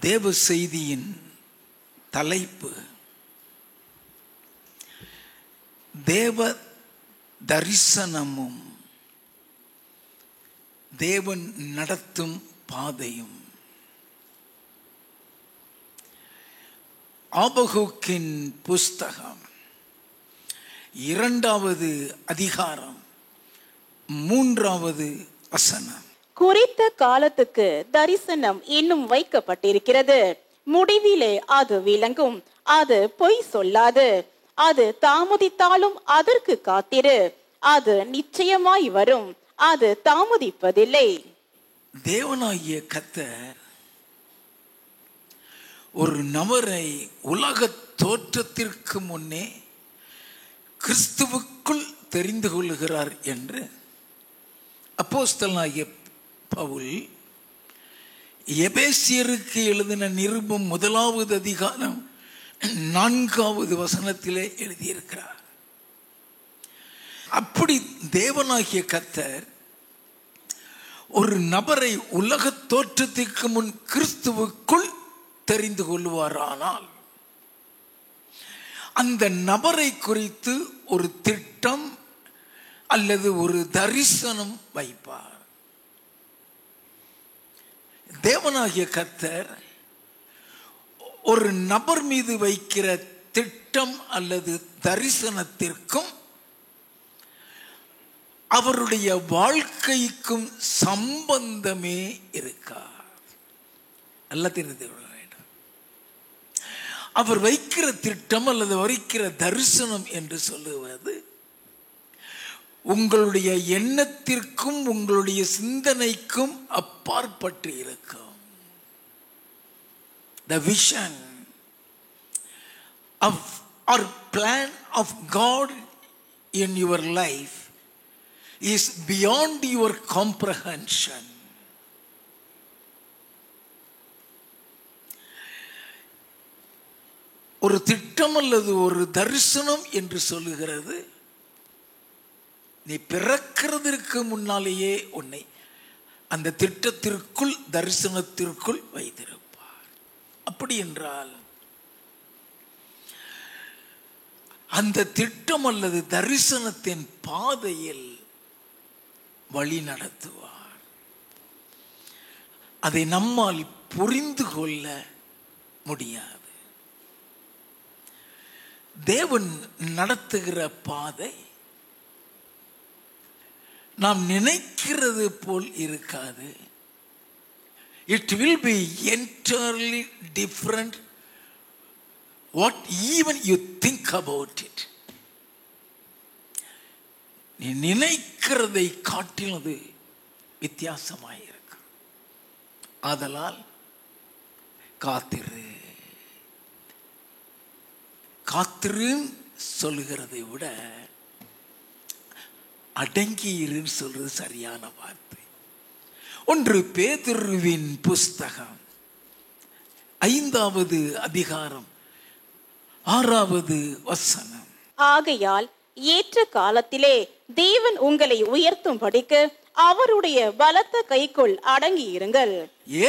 தேவ செய்தியின் தலைப்பு தேவ தரிசனமும் தேவன் நடத்தும் பாதையும். ஆபகுக்கின் புஸ்தகம் 2வது அதிகாரம் 3வது வசனம். குறித்த காலத்துக்கு தரிசனம் இன்னும் வைக்கப்பட்டிருக்கிறது, முடிவிலே அது விளங்கும், அது பொய் சொல்லாது. அது தாமதித்தாலும் அதற்கு காத்திரு, அது நிச்சயமாய் வரும், அது தாமதிப்பதில்லை. தேவனாகிய கர்த்தர் ஒரு நபரை உலக தோற்றத்திற்கு முன்னே கிறிஸ்துவுக்குள் தெரிந்து கொள்கிறார் என்று அப்போஸ்தலனாகிய பவுல் எபேசியருக்கு எழுதின நிருபம் 1வது அதிகாரம் 4வது வசனத்திலே எழுதியிருக்கிறார். அப்படி தேவனாகிய கர்த்தர் ஒரு நபரை உலக தோற்றத்திற்கு முன் கிறிஸ்துவுக்குள் தெரிந்து கொள்வாரானால் அந்த நபரை குறித்து ஒரு திட்டம் அல்லது ஒரு தரிசனம் வைப்பார். தேவனாகிய கர்த்தர் ஒரு நபர் மீது வைக்கிற திட்டம் அல்லது தரிசனத்திற்கும் அவருடைய வாழ்க்கைக்கும் சம்பந்தமே இருக்காது. நல்லா தெரிந்து கொள்ள வேண்டும். அவர் வைக்கிற திட்டம் அல்லது வைக்கிற தரிசனம் என்று சொல்லுவது உங்களுடைய எண்ணத்திற்கும் உங்களுடைய சிந்தனைக்கும் அப்பாற்பட்டு இருக்கும். The vision of or plan of God in your life is beyond your comprehension. ஒரு திட்டம் அல்லது ஒரு தரிசனம் என்று சொல்லுகிறது, நீ பிறக்கிறதற்கு முன்னாலேயே உன்னை அந்த திட்டத்திற்குள் தரிசனத்திற்குள் வைத்திருப்பார். அப்படி என்றால் அந்த திட்டம் அல்லது தரிசனத்தின் பாதையில் வழி நடத்துவார். அதை நம்மால் புரிந்து கொள்ள முடியாது. தேவன் நடத்துகிற பாதை நாம் நினைக்கிறது போல் இருக்காது. It will be entirely different what even you think about it. நீ நினைக்கிறதை காட்டினது வித்தியாசமாயிருக்கு. ஆதலால் காத்திரு. காத்திரு சொல்லுகிறதை விட அடங்கியிருன்னு சொல்றது சரியான வார்த்தை. 1 பேதுருவின் புஸ்தகம் 5வது அதிகாரம் 6வது வசனம். ஆகையால் ஏற்ற காலத்திலே தேவன் உங்களை உயர்த்தும்படிக்கு அவருடைய பலத்த கைக்குள் அடங்கி இருங்கள்.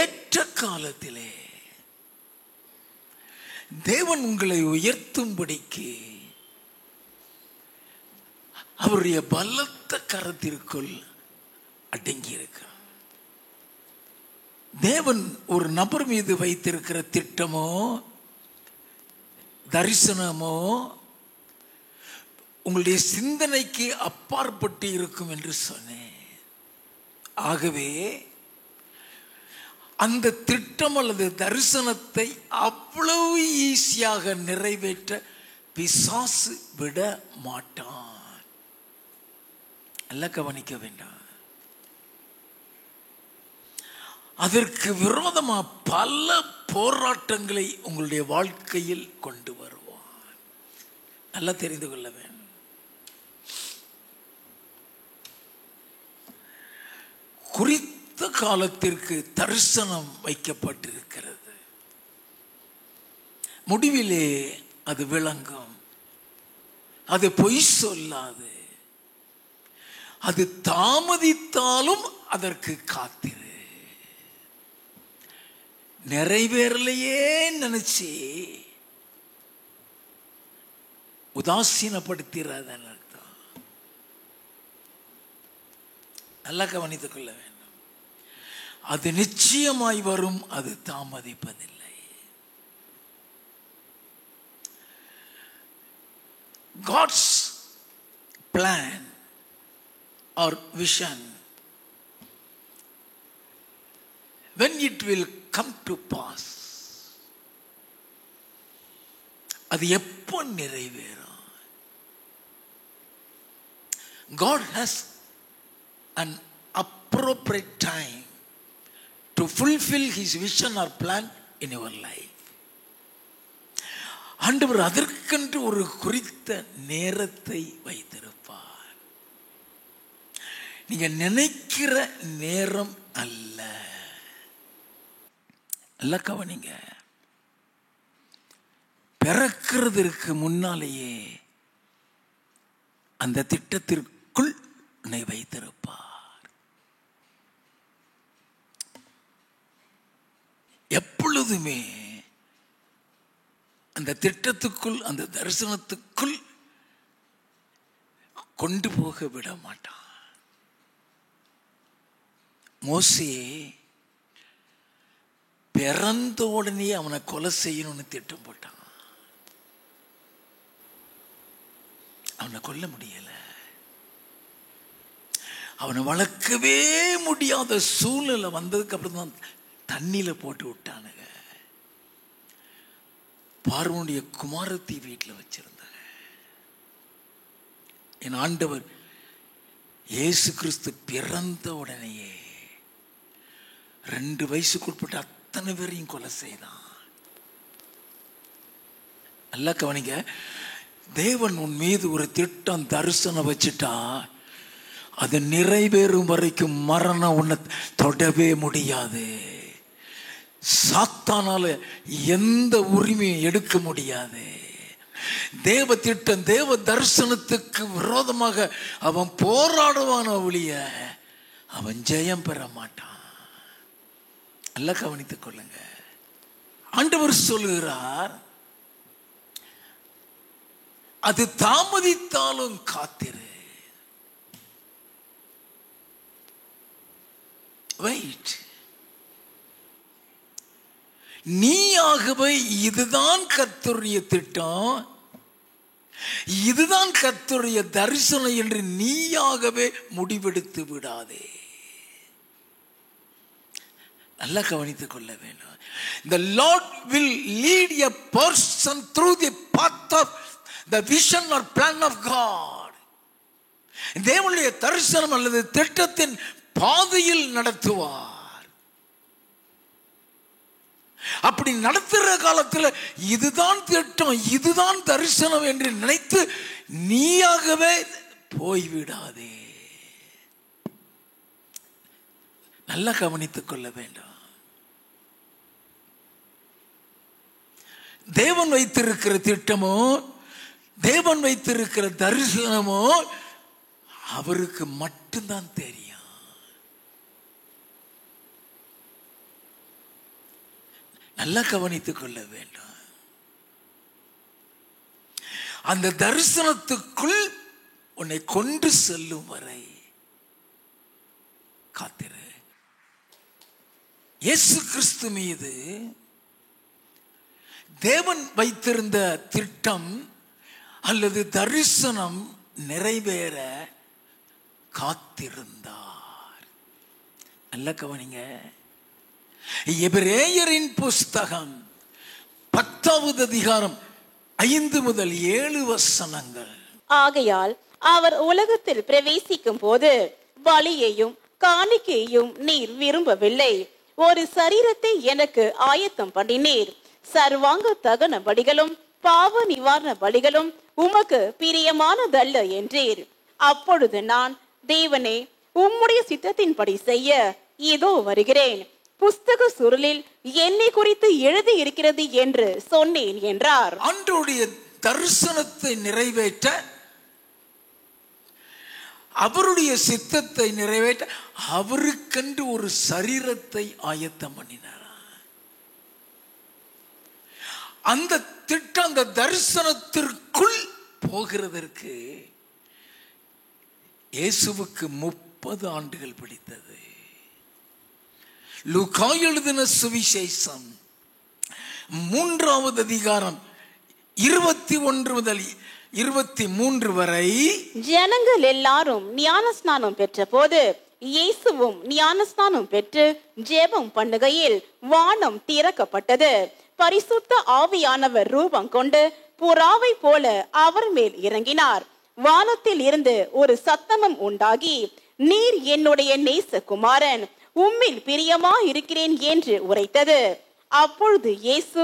ஏற்ற காலத்திலே தேவன் உங்களை உயர்த்தும்படிக்கு அவருடைய பலத்த கரத்திற்குள் அடங்கி இருக்கிறார். தேவன் ஒரு நபர் மீது வைத்திருக்கிற திட்டமோ தரிசனமோ உங்களுடைய சிந்தனைக்கு அப்பாற்பட்டு இருக்கும் என்று சொன்னேன். ஆகவே அந்த திட்டம் அல்லது தரிசனத்தை அவ்வளவு ஈஸியாக நிறைவேற்ற பிசாசு விட மாட்டான். எல்லாம் கவனிக்க வேண்டாம். அதற்கு விரோதமா பல போராட்டங்களை உங்களுடைய வாழ்க்கையில் கொண்டு வருவான். நல்லா தெரிந்து கொள்ள வேண்டும். குறித்த காலத்திற்கு தரிசனம் வைக்கப்பட்டிருக்கிறது. முடிவிலே அது விளங்கும், அது பொய் சொல்லாது. அது தாமதித்தாலும் அதற்கு காத்திரு. நிறைவேறலையே நினைச்சு உதாசீனப்படுத்திடாதன்னு அர்த்தம். நல்லா கவனித்துக் கொள்ள வேண்டும். அது நிச்சயமாய் வரும், அது தாமதிப்பதில்லை. God's plan or vision, when it will come to pass, அது எப்போ நிறைவேறும்? God has an appropriate time to fulfill his vision or plan in your life. ஆண்டவர் அதற்கென்று ஒரு குறித்த நேரத்தை வைத்திருப்பார். நீங்க நினைக்கிற நேரம் அல்ல. அல்ல கவனிங்க, பிறக்கிறதுக்கு முன்னாலேயே அந்த திட்டத்திற்குள் உன்னை வைத்திருப்பார். எப்பொழுதுமே அந்த திட்டத்துக்குள், அந்த தரிசனத்துக்குள் கொண்டு போக விட மாட்டான். மோசே பிறந்த உடனே அவனை கொலை செய்யணும்னு திட்டம் போட்டான். அவனை கொல்ல முடியல. அவனை வளர்க்கவே முடியாத சூழ்நிலை வந்ததுக்கு அப்புறம் தான் தண்ணியில போட்டு விட்டானுங்க. பார்வோனுடைய குமாரத்தி வீட்டில் வச்சிருந்தாங்க. என் ஆண்டவர் இயேசு கிறிஸ்து பிறந்த உடனேயே 2 வயசுக்குட்பட்ட அத்தனை பேரையும் கொலை செய்தான். நல்லா கவனிங்க, தேவன் உன் மீது ஒரு திட்டம் தரிசனம் வச்சுட்டா அது நிறைவேறும் வரைக்கும் மரணம் உன்னை தொடவே முடியாது. சாத்தானால எந்த உரிமையும் எடுக்க முடியாது. தேவ திட்டம், தேவ தரிசனத்துக்கு விரோதமாக அவன் போராடுவான ஒழிய அவன் ஜெயம் பெற மாட்டான். நல்லா கவனித்துக் கொள்ளுங்க. ஆண்டவர் சொல்லுகிறார், அது தாமதித்தாலும் காத்திரு. வெயிட். நீயாகவே இதுதான் கர்த்தருடைய திட்டம், இதுதான் கர்த்தருடைய தரிசனம் என்று நீயாகவே முடிவெடுத்து விடாதே. நல்லா கவனித்துக் கொள்ள வேண்டும். The Lord will lead a person through the path of the vision or plan of God. தேவனுடைய தரிசனம் அல்லது திட்டத்தின் பாதையில் நடத்துவார். அப்படி நடத்துகிற காலத்தில் இதுதான் திட்டம், இதுதான் தரிசனம் என்று நினைத்து நீயாகவே போய்விடாதே. நல்லா கவனித்துக் கொள்ள வேண்டும். தேவன் வைத்திருக்கிற திட்டமோ, தேவன் வைத்திருக்கிற தரிசனமோ அவருக்கு மட்டும்தான் தெரியும். நல்லா கவனித்துக் கொள்ள வேண்டும். அந்த தரிசனத்துக்குள் உன்னை கொண்டு செல்லும் வரை காத்திரு. இயேசு கிறிஸ்து மீது தேவன் வைத்திருந்த திட்டம் அல்லது தரிசனம் நிறைவேற காத்திருந்தார். நல்லா கவனிங்க. எபிரேயரின் புஸ்தகம் 10வது அதிகாரம் 5 முதல் 7 வசனங்கள். ஆகையால் அவர் உலகத்தில் பிரவேசிக்கும் போது பலியையும் காணிக்கையையும் நீர் விரும்பவில்லை, ஒரு சரீரத்தை எனக்கு ஆயத்தம் பண்ணினீர். சர்வாங்க தகன பலிகளும் பாவ நிவாரண பலிகளும் உமக்கு பிரியமானதல்ல என்றீர். அப்பொழுது நான், தேவனே, உம்முடைய சித்தத்தின்படி செய்ய இதோ வருகிறேன், புஸ்தக சுருளில் என்னை குறித்து எழுதி இருக்கிறது என்று சொன்னேன் என்றார். ஆண்டவருடைய தரிசனத்தை நிறைவேற்ற, அவருடைய சித்தத்தை நிறைவேற்ற அவருக்கென்று ஒரு சரீரத்தை ஆயத்தம் பண்ணினார். அந்த திட்டம், அந்த தரிசனத்திற்குள் போகிறதற்கு இயேசுவுக்கு 30 ஆண்டுகள் பிடித்தது. லூக்கா எழுதின சுவிசேஷம் 3வது அதிகாரம் 21 முதல் 23 வரை, ஜனங்கள் எல்லாரும் ஞானஸ்நானம் பெற்ற போது இயேசுவும் ஞானஸ்நானம் பெற்று ஜெபம் பண்ணுகையில் வானம் திறக்கப்பட்டது. பரிசுத்த ஆவியானவர் ரூபம் கொண்டு புறாவை போல அவர் மேல் இறங்கினார். வானத்தில் இருந்து ஒரு சத்தமும் உண்டாகி, நீர் என்னுடைய நேசகுமாரன், உம்மில் பிரியமா இருக்கிறேன் என்று உரைத்தது. அப்பொழுது இயேசு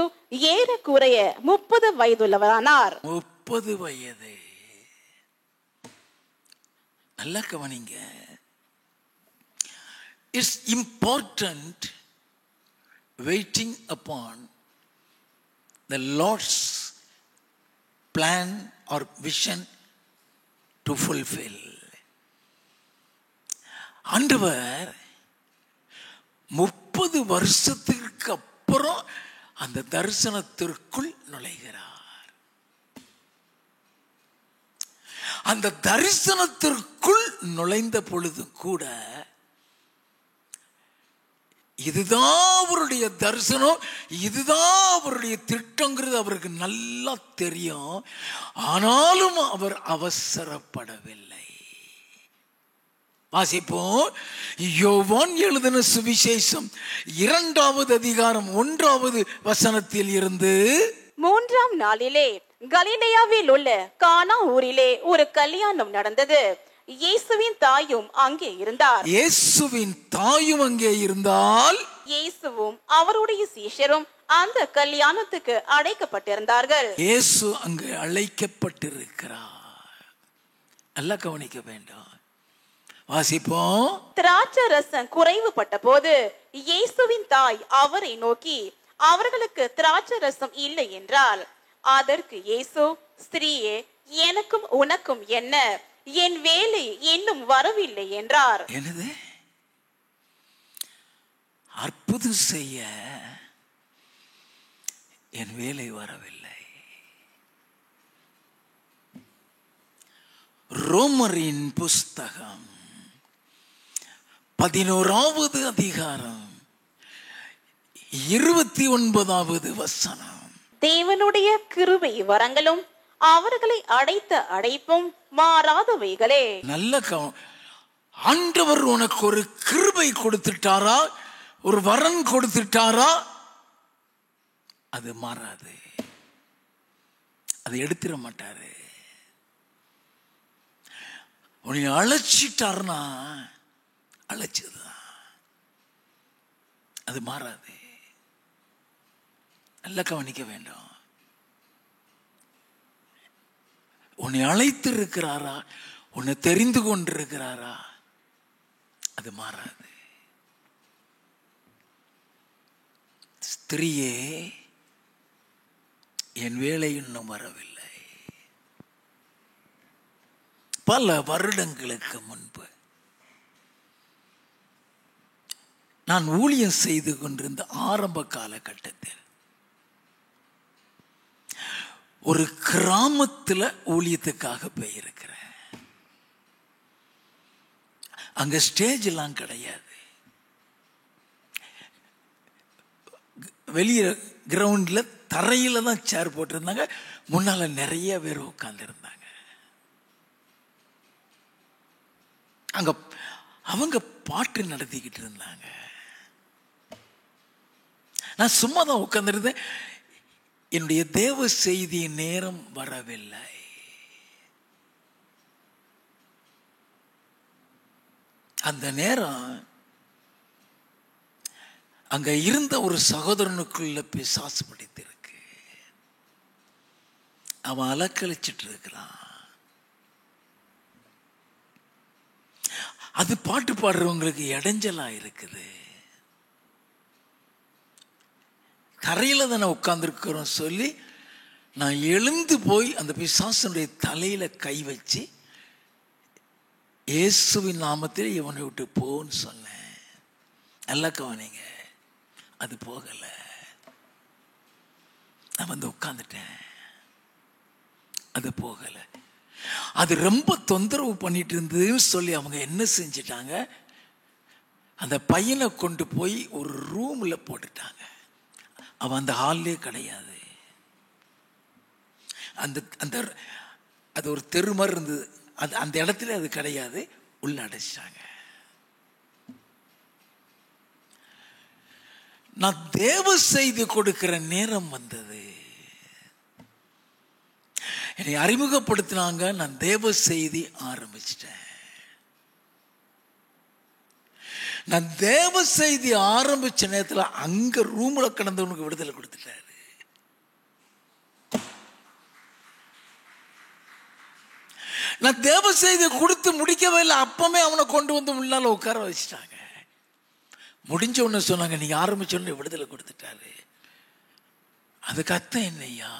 ஏறக்குறைய 30 வயதுள்ளவரானார். 30 வயது. நல்லா கவனிங்க. It's important waiting upon the Lord's plan or vision to fulfill. ஆண்டவர் 30 வருஷத்திற்கு அப்புறம் அந்த தரிசனத்திற்குள் நுழைகிறார். அந்த தரிசனத்திற்குள் நுழைந்த பொழுது கூட இதுதான் அவருடைய தரிசனம், இதுதான் அவருடைய திட்டங்கிறது அவருக்கு நல்லா தெரியும். ஆனாலும் அவர் அவசரப்படவில்லை. வாசிப்போம். யோவான் எழுதின சுவிசேஷம் 2வது அதிகாரம் 1வது வசனத்தில் இருந்து, 3ஆம் நாளிலே கலிலேயாவில் உள்ள கானா ஊரிலே ஒரு கல்யாணம் நடந்தது. இயேசுவின் தாயும் அங்கே இருந்தார். இயேசுவின் தாயும் அங்கே இருந்தால், இயேசுவும் அவருடைய சீஷரும் அந்த கல்யாணத்துக்கு அழைக்கப்பட்டிருந்தார்கள். இயேசு அங்கு அழைக்கப்பட்டிருக்கிறார். நல்லா கவனிக்க வேண்டும். வாசிப்போம். திராட்சை ரசம் குறைவுபட்ட போது இயேசுவின் தாய் அவரை நோக்கி, அவர்களுக்கு திராட்சை ரசம் இல்லை என்றால். அதற்கு இயேசு, ஸ்திரீயே, எனக்கும் உனக்கும் என்ன, என் வேலை இன்னும் வரவில்லை என்றார். என்னது? அற்புதம் செய்ய என் வேலை வரவில்லை. ரோமரின் புஸ்தகம் 11வது அதிகாரம் 29வது வசனம். தேவனுடைய கிருபை வரங்களும் அவர்களை அடைத்த அடைப்பும் மாறாதவைகளே. நல்ல ஆண்டவர் உனக்கு ஒரு கிருபை கொடுத்துட்டாரா, ஒரு வரன் கொடுத்துட்டாரா, அது மாறாது. அதை எடுத்துட மாட்டாரு. உன்னை அழைச்சிட்டாருன்னா அழைச்சதுதான், அது மாறாது. நல்லா கவனிக்க வேண்டும். உன்னை அழைத்து இருக்கிறாரா, உன்னை தெரிந்து கொண்டிருக்கிறாரா, அது மாறாது. ஸ்திரீயே, என் வேலை இன்னும் வரவில்லை. பல வருடங்களுக்கு முன்பு நான் ஊழியம் செய்து கொண்டிருந்த ஆரம்ப காலகட்டத்தில் ஒரு கிராமத்தில் ஊழியத்துக்காக போயிருக்கிறேன். அங்க ஸ்டேஜ் எல்லாம் கிடையாது. வெளியே கிரவுண்ட்ல தரையில தான் சேர் போட்டிருந்தாங்க. முன்னால நிறைய பேர் உட்கார்ந்து இருந்தாங்க. அங்க அவங்க பாட்டு நடத்திக்கிட்டு இருந்தாங்க. நான் சும்மா தான் உட்கார்ந்துருந்தேன். என்னுடைய தேவ செய்தி நேரம் வரவில்லை. அந்த நேரம் அங்க இருந்த ஒரு சகோதரனுக்குள்ள பிசாசு பிடித்திருக்கு. அவன் அலக்கழிச்சிட்டு இருக்கிறான். அது பாட்டு பாடுறவங்களுக்கு இடைஞ்சலா இருக்குது. தரையில தானே உட்கார்ந்துருக்கிறோம் சொல்லி நான் எழுந்து போய் அந்த பிசாசனுடைய தலையில கை வச்சு இயேசுவின் நாமத்தில் இவனை விட்டு போன்னு சொன்னேன். நல்லா கவனிங்க, அது போகல. நான் வந்து உட்கார்ந்துட்டேன். அது போகல. அது ரொம்ப தொந்தரவு பண்ணிட்டு இருந்ததுன்னு சொல்லி அவங்க என்ன செஞ்சிட்டாங்க, அந்த பையனை கொண்டு போய் ஒரு ரூம்ல போட்டுட்டாங்க. அவன் அந்த ஹால்லே கிடையாது. அந்த அந்த அது ஒரு தெரு மாதிரி இருந்தது. அது அந்த இடத்துல அது கிடையாது. உள்ள அடைச்சிட்டாங்க. நான் தேவ செய்தி கொடுக்கிற நேரம் வந்தது. என்னை அறிமுகப்படுத்தினாங்க. நான் தேவ செய்தி ஆரம்பிச்சிட்டேன். நான் தேவ செய்தி ஆரம்பிச்ச நேரத்தில் அங்க ரூம்ல கிடந்தவனுக்கு விடுதலை கொடுத்துட்டாரு. நான் தேவ செய்தி கொடுத்து முடிக்கவே இல்லை. அப்பமே அவனை கொண்டு வந்து முன்னால உட்கார வச்சுட்டாங்க. முடிஞ்ச உடனே சொன்னாங்க, நீங்க ஆரம்பிச்ச உடனே விடுதலை கொடுத்துட்டாரு. அதுக்கு அர்த்தம் என்னையா?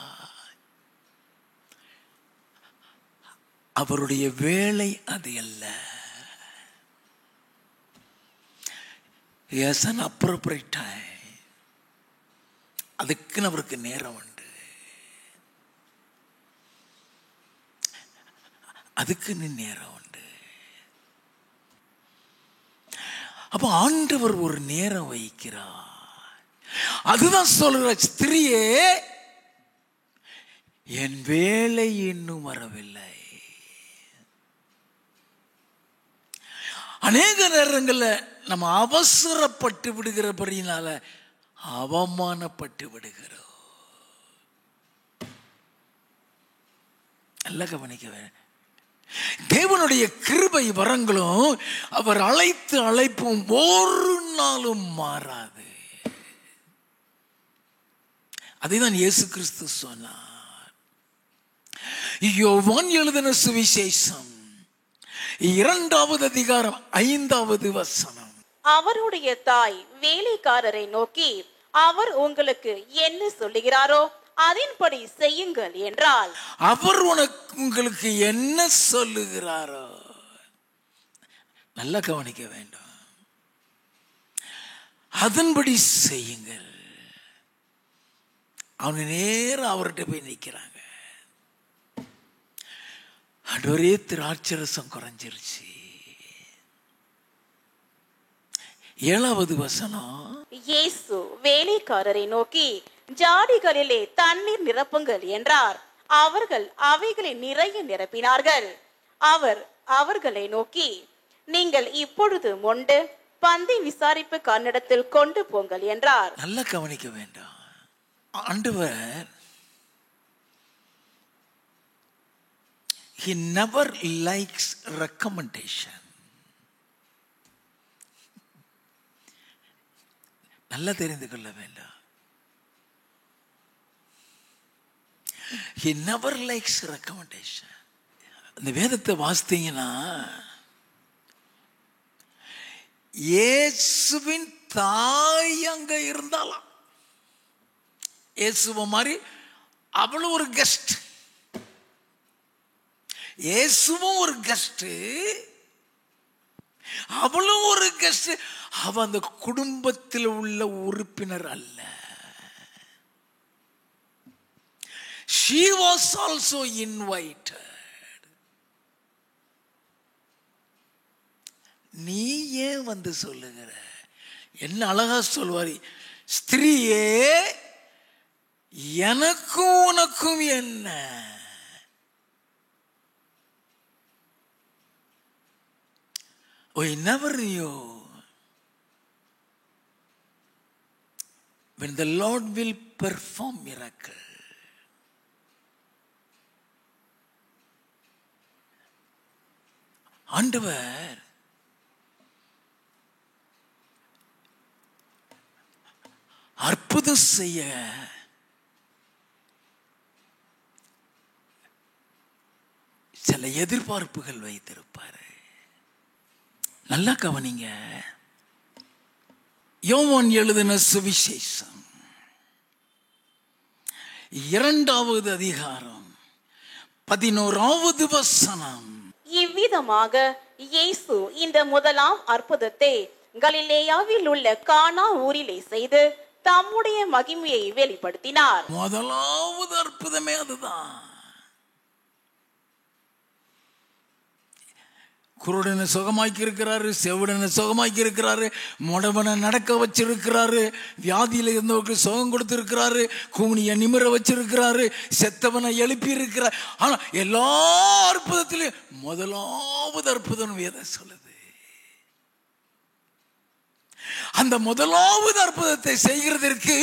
அவருடைய வேலை அது அல்ல. Yes, an appropriate time. அதுக்குன்னு அவருக்கு நேரம் உண்டு. அதுக்குன்னு நேரம் உண்டு. அப்ப ஆண்டவர் ஒரு நேரம் வைக்கிறார். அதுதான் சொல்ற, ஸ்திரியே என் வேலை இன்னும் வரவில்லை. அநேக நேரங்களில் நம்ம அவசரப்பட்டு விடுகிறபடினால அவமானப்பட்டு விடுகிறோம். நல்ல கவனிக்க வேண்டும். தேவனுடைய கிருபை வரங்களும் அவர் அழைத்து அழைப்பும் ஒரு நாளும் மாறாது. அதைதான் இயேசு கிறிஸ்து சொன்னார். யோவான் எழுதின சுவிசேஷம் 2வது அதிகாரம் 5வது வசனம். அவருடைய தாய் வேலைக்காரரை நோக்கி, அவர் உங்களுக்கு என்ன சொல்லுகிறாரோ அதன்படி செய்யுங்கள் என்றால். அவர் உங்களுக்கு என்ன சொல்லுகிறாரோ, நல்லா கவனிக்க வேண்டும், அதன்படி செய்யுங்கள். அவங்க நேரம் அவர்கிட்ட போய் நிற்கிறாங்க. அடொரே திராட்சரசம் குறைஞ்சிருச்சு. 7வது வசனம். இயேசு வேலைக்காரரை நோக்கி, ஜாடிகளிலே தண்ணீர் நிரப்புங்கள் என்றார். அவர்கள் அவைகளை நிறைய நிரப்பினார்கள். அவர் அவர்களை நோக்கி, நீங்கள் இப்பொழுது மொண்டு பந்தி விசாரிப்பு காரனிடத்தில் கொண்டு போங்கள் என்றார். நல்லா கவனிக்க வேண்டாம். ஆண்டவர் he never likes recommendation. நல்லா தெரிந்து கொள்ள வேண்டாம். he never likes recommendation. இந்த வேதத்தை வாசித்தீங்கன்னா, இயேசுவின் தாய் அங்க இருந்தாலாம். இயேசுவ மாதிரி அவளும் ஒரு கெஸ்ட், இயேசுவும் ஒரு கெஸ்ட், அவளும் ஒரு கெஸ்ட். அவ அந்த குடும்பத்தில் உள்ள உறுப்பினர் அல்ல. she was also invited. நீ ஏன் வந்து சொல்லுகிற? என்ன அழகா சொல்வாரி, ஸ்திரியே எனக்கும் உனக்கும் என்ன? We never knew when the Lord will perform miracle. ஆண்டவர் அற்புதம் செய்ய சில எதிர்பார்ப்புகள் வைத்திருப்பார். நல்லா கவனிங்க. யோவான் எழுதின சுவிசேஷம் 2வது அதிகாரம் 11வது வசனம். இவ்விதமாக இயேசு இந்த முதலாம் அற்புதத்தை கலிலேயாவில் உள்ள கானா ஊரிலே செய்து தம்முடைய மகிமையை வெளிப்படுத்தினார். முதலாவது அற்புதமே அதுதான். குருடனை சுகமாக்கி இருக்கிறாரு, செவிடனை சுகமாக்கி இருக்கிறாரு, முடவனை நடக்க வச்சிருக்கிறாரு, வியாதியில இருந்தவருக்கு சுகம் கொடுத்திருக்கிறாரு, கூனியை நிமிர வச்சிருக்கிறாரு, செத்தவனை எழுப்பி இருக்கிறார். ஆனா எல்லா அற்புதத்திலையும் முதலாவது அற்புதம் வேதம் சொல்லுது. அந்த முதலாவது அற்புதத்தை செய்கிறதற்கு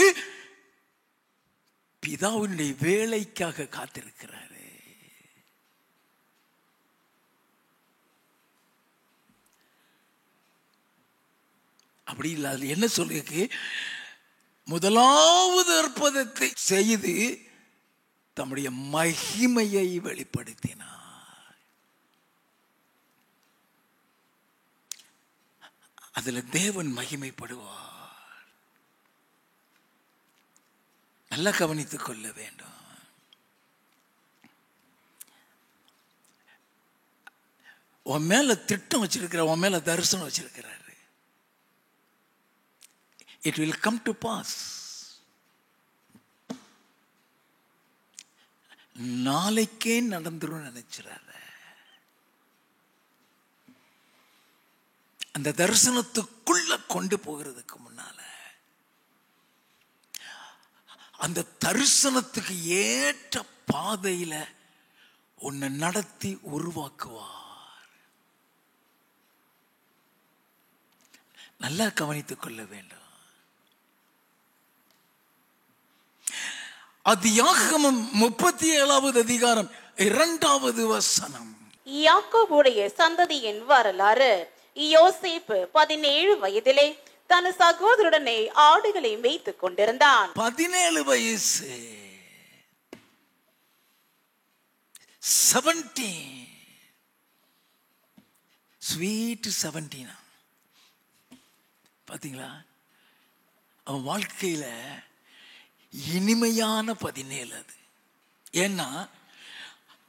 பிதாவினுடைய வேலைக்காக காத்திருக்கிறாரு. அப்படி இல்லை, அது என்ன சொல்லிருக்கு? முதலாவது அற்புதத்தை செய்து தம்முடைய மகிமையை வெளிப்படுத்தினார். அதுல தேவன் மகிமைப்படுவார். நல்லா கவனித்துக் கொள்ள வேண்டும். உன் மேல திட்டம் வச்சிருக்கிற, உன் மேல தரிசனம் வச்சிருக்கிறாரு. It will come to pass. நாளைக்கே நடந்துரும் நினைச்சிடாத. அந்த தரிசனத்துக்குள்ள கொண்டு போகிறதுக்கு முன்னால அந்த தரிசனத்துக்கு ஏற்ற பாதையில உன்னை நடத்தி உருவாக்குவார். நல்லா கவனித்துக் கொள்ள வேண்டும். ஆதியாகமம் 37வது அதிகாரம் 2வது வசனம். யாக்கோபுடைய சந்ததியின் வரலாறு. யோசேப்பு 17 வயதிலே தன் சகோதரனுடனே ஆடுகளை மேய்த்துக் கொண்டிருந்தான். 17 வயசு, 17, ஸ்வீட் 17. பாத்தீங்களா? அவன் வாழ்க்கையில இனிமையான 17 அது. ஏன்னா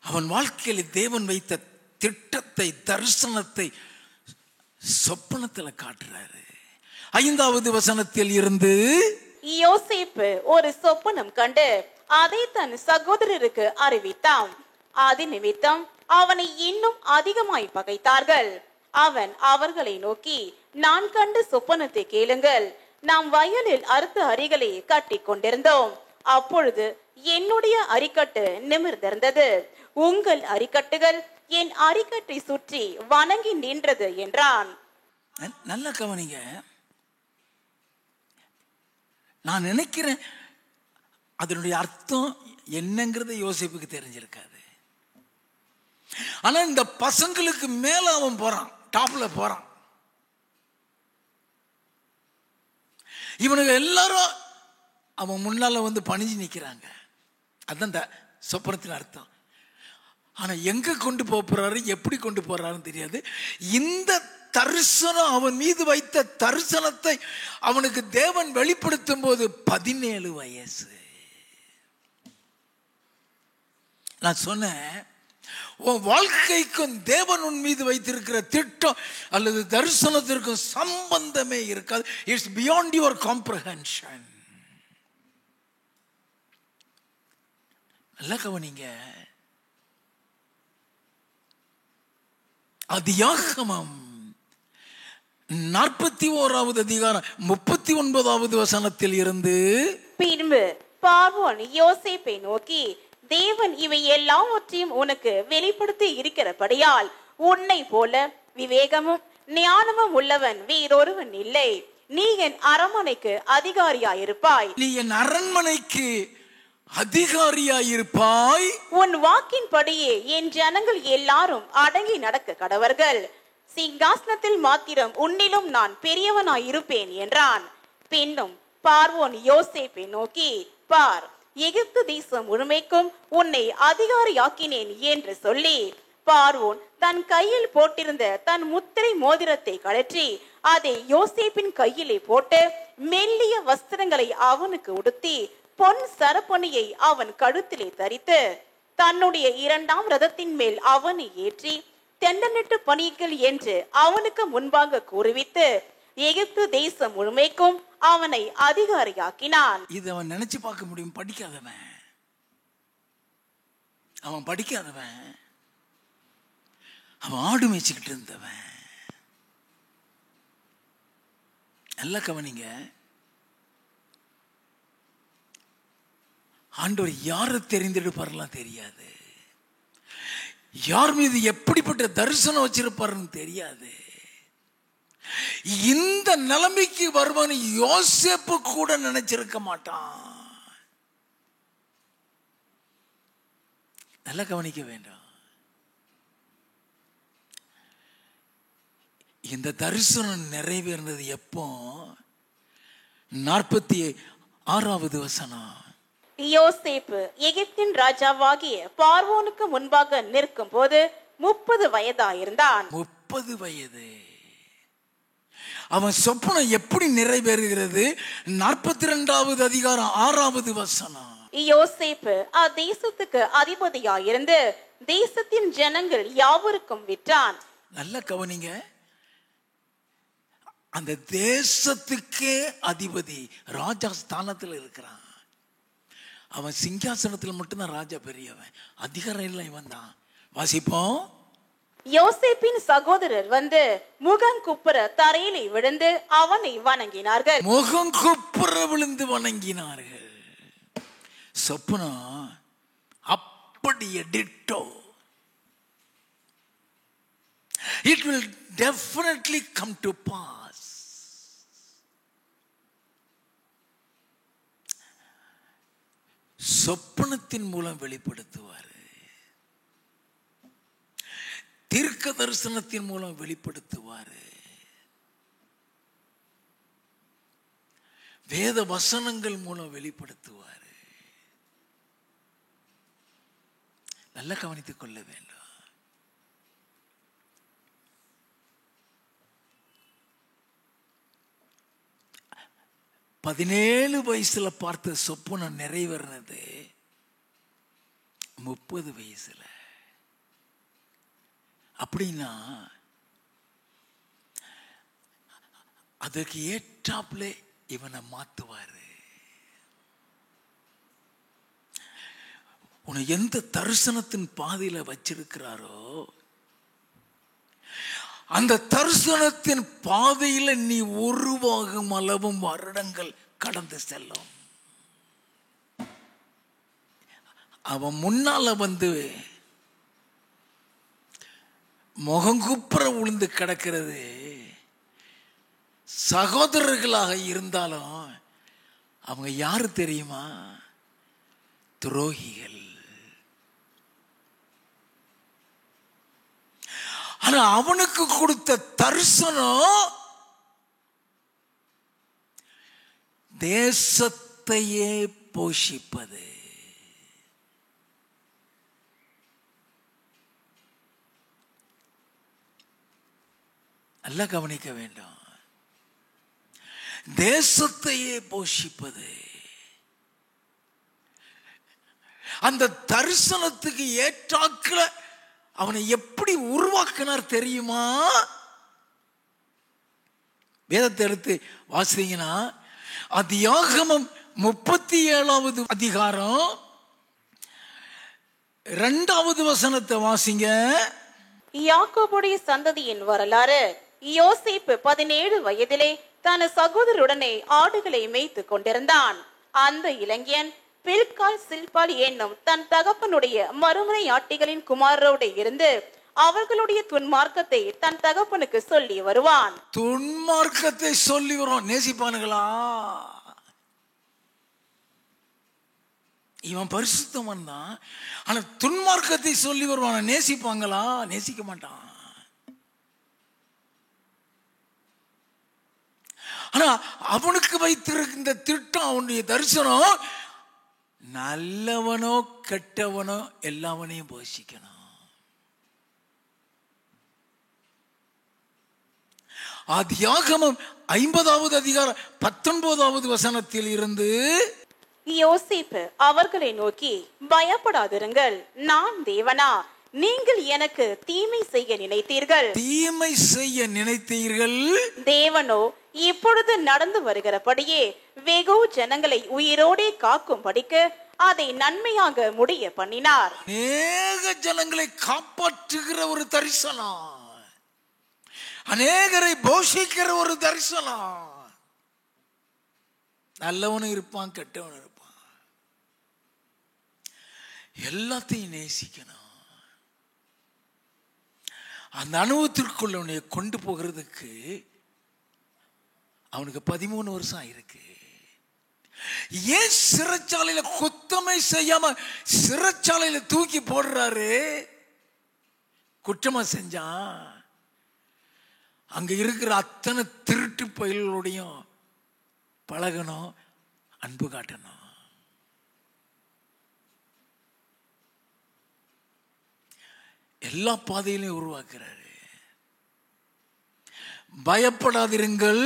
அவன் வாழ்க்கையில தேவன் வைத்த திட்டத்தை, தரிசனத்தை சொப்பனத்தில் காட்டுறாரு. 5வது வசனத்தில் இருந்து, யோசேப்பு ஒரு சொப்பனம் கண்டு அதை தன் சகோதரருக்கு அறிவித்தான். அது நிமித்தம் அவனை இன்னும் அதிகமாய் பகைத்தார்கள். அவன் அவர்களை நோக்கி, நான் கண்ட சொப்பனத்தை கேளுங்கள். நாம் வயலில் அறுத்த அரிகளை கட்டி கொண்டிருந்தோம். அப்பொழுது என்னுடைய அரிக்கட்டு நிமிர்ந்திருந்தது, உங்கள் அரிக்கட்டுகள் என் அரிக்கட்டை சுற்றி வணங்கி நின்றது என்றான். நல்ல கவனிங்க. நான் நினைக்கிறேன் அதனுடைய அர்த்தம் என்னங்கிறது யோசிப்புக்கு தெரிஞ்சிருக்காது. ஆனா இந்த பசங்களுக்கு மேல அவன் போறான், டாப்ல போறான். இவனுக்கு எல்லாரும் அவன் முன்னால வந்து பணிஞ்சு நிற்கிறாங்க. அதுதான் இந்த சொப்பனத்தின் அர்த்தம். ஆனா எங்க கொண்டு போறாரு, எப்படி கொண்டு போறாருன்னு தெரியாது. இந்த தரிசனம், அவன் மீது வைத்த தரிசனத்தை அவனுக்கு தேவன் வெளிப்படுத்தும் போது 17 வயசு. நான் சொன்னேன், உன் வாழ்க்கைக்கும் தேவன் உன் மீது வைத்திருக்கிற திட்டம் அல்லது தரிசனத்திற்கும் சம்பந்தமே இருக்காது. It's beyond your comprehension. நல்ல கவனிங்க. ஆதியாகமம் 41வது அதிகாரம் 39வது வசனத்தில் இருந்து, பின்பு பார்வோன் யோசேப்பை நோக்கி, தேவன் இவை எல்லாவற்றையும் உனக்கு வெளிப்படுத்தி இருக்கிறபடியால் உன்னை போல விவேகமும் ஞானமும் உள்ளவன் வேறொருவன் இல்லை. நீ என் அரண்மனைக்கு அதிகாரியாயிருப்பாய். நீ என் அரண்மனைக்கு அதிகாரியாயிருப்பாய். உன் வாக்கின்படியே என் ஜனங்கள் எல்லாரும் அடங்கி நடக்க கடவர்கள். சிங்காசனத்தில் மாத்திரம் உன்னிலும் நான் பெரியவனாயிருப்பேன் என்றான். பின்னும் பார்வோன் யோசேப்பை நோக்கி, பார், எகிப்து தேசம் முழுமைக்கும் உன்னை அதிகாரியாக்கினேன் என்று சொல்லி, பார்வோன் தன் கையில் போட்டிருந்த தன் முத்திரை மோதிரத்தை கழற்றி அதை யோசேப்பின் கையிலே போட்டு மெல்லிய வஸ்திரங்களை அவனுக்கு உடுத்தி பொன் சரப்பணியை அவன் கழுத்திலே தரித்து தன்னுடைய 2ஆம் ரதத்தின் மேல் அவனை ஏற்றி தெண்டனிட்டு பணிகள் என்று அவனுக்கு முன்பாக கூறுவித்து எகிப்து தேசம் முழுமைக்கும் அவனை அதிகாரியாக்கினான். இது அவன் நினைச்சு பார்க்க முடியும். படிக்காதவன், அவன் படிக்காதவன், அவன் ஆடு மேய்ச்சிக்கிட்டு இருந்தவன். நல்லா கவனிங்க, ஆண்டவர் யாரை தெரிந்தெடுப்பாரெல்லாம் தெரியாது, யார் மீது எப்படிப்பட்ட தரிசனம் வச்சிருப்பாருன்னு தெரியாது. இந்த நிலைமைக்கு வருவான்னு யோசேப்பு கூட நினைச்சிருக்க மாட்டான். நல்லா கவனிக்க வேண்டாம். இந்த தரிசனம் நிறைவேறினது எப்போ? 46வது வசனம். யோசேப்பு எகிப்தின் ராஜாவாகிய பார்வோனுக்கு முன்பாக நிற்கும் போது 30 வயதாயிருந்தான். 30 வயது. அவன் சொப்பனம் எப்படி நிறைவேறுகிறது? 42வது அதிகாரம் 6வது வசனம். யோசேப்பு அத்தேசத்துக்கு அதிபதியாயிருந்து தேசத்தின் ஜனங்கள் யாவருக்கும் விற்றான். நல்ல கவனிங்க, அந்த தேசத்துக்கே அதிபதி, ராஜா ஸ்தானத்தில் இருக்கிறான். அவன் சிங்காசனத்தில் மட்டும்தான் ராஜா பெரியவன், அதிகாரம் இல்லை இவன் தான். வாசிப்போம். யோசேப்பின் சகோதரர் வந்து முகம் குப்புற தரையிலே விழுந்து அவனை வணங்கினார்கள். முகம் குப்புற விழுந்து வணங்கினார்கள். சொப்பனம் அப்படியே ditto. It will definitely come to pass. சொப்பனத்தின் மூலம் வெளிப்படுத்துவார், தீர்க்க தரிசனத்தின் மூலம் வெளிப்படுத்துவார், வேத வசனங்கள் மூலம் வெளிப்படுத்துவார். நல்லா கவனித்துக் கொள்ள வேண்டும். 17 வயசுல பார்த்த சொப்பனம் நிறைவேறினது 30 வயசுல. அப்படின்னா அதற்கு ஏற்றாப்புல இவனை மாத்துவாரு. உன்னை எந்த தரிசனத்தின் பாதையில வச்சிருக்கிறாரோ அந்த தரிசனத்தின் பாதையில நீ உருவாகும் அளவும் வருடங்கள் கடந்து செல்லும். அவன் முன்னால வந்து முகங்குப்புற உளுந்து கிடக்கிறது சகோதரர்களாக இருந்தாலும் அவங்க யாரு தெரியுமா? துரோகிகள். ஆனா அவனுக்கு கொடுத்த தரிசனம் தேசத்தையே போஷிப்பது. நல்லா கவனிக்க வேண்டும். தேசத்தையே போஷிப்பது. அந்த தரிசனத்துக்கு ஏற்றாக்குல அவனை எப்படி உருவாக்கினார் தெரியுமா? வேதத்தை எடுத்து வாசித்தீங்கன்னா ஆதியாகமம் 37வது அதிகாரம் 2வது வசனத்தை வாசிங்க. யாக்கோபுடைய சந்ததியின் வரலாறு. யோசேப்பு 17 வயதிலே தன் சகோதரருடனே ஆடுகளை மேய்த்து கொண்டிருந்தான். அந்த இளைஞன் பில்கால் சில்பால் என்னும் தன் தகப்பனுடைய மறுமனை ஆட்டிகளின் குமாரோடு இருந்து அவர்களுடைய துன்மார்க்கத்தை தன் தகப்பனுக்கு சொல்லி வருவான். துன்மார்க்கத்தை சொல்லி வருவான். நேசிப்பானுங்களா? இவன் பரிசுத்தவன் தான், ஆனா துன்மார்க்கத்தை சொல்லி வருவான். நேசிப்பாங்களா? நேசிக்க மாட்டான். ஆனா அவனுக்கு வைத்திருக்கின்ற திட்டம், அவனுடைய தரிசனம் நல்லவனோ கெட்டவனோ எல்லாவனையும் போஷிக்கணும். ஆதியாகமம் 50வது அதிகாரம் 19வது வசனத்தில் இருந்து யோசேப்பு அவர்களை நோக்கி, பயப்படாதிருங்கள், நான் தேவனா? நீங்கள் எனக்கு தீமை செய்ய நினைத்தீர்கள். தீமை செய்ய நினைத்தீர்கள். தேவனோ இப்பொழுது நடந்து வருகிறபடியே வெகு ஜனங்களை உயிரோடே காக்கும்படிக்கு அதை நன்மையாக முடிய பண்ணினார். அநேக ஜனங்களை காப்பாற்றுகிற ஒரு தரிசனம், அநேகரை போஷிக்கிற ஒரு தரிசனம். நல்லவனும் இருப்பான், கெட்டவனும் இருப்பான். எல்லாத்தையும் நேசிக்கணும். அந்த அனுபவத்திற்குள்ள உன்னை கொண்டு போகிறதுக்கு அவனுக்கு 13 வருஷம் ஆயிருக்கு. ஏன் சிறைச்சாலையில குத்தமை செய்யாம சிறைச்சாலையில தூக்கி போடுறாரு? குற்றமா செஞ்சான். அங்க இருக்கிற அத்தனை திருட்டு பயல்களோடையும் பழகணும், அன்பு காட்டணும். எல்லா பாதையிலையும் உருவாக்குறாரு. பயப்படாதிருங்கள்,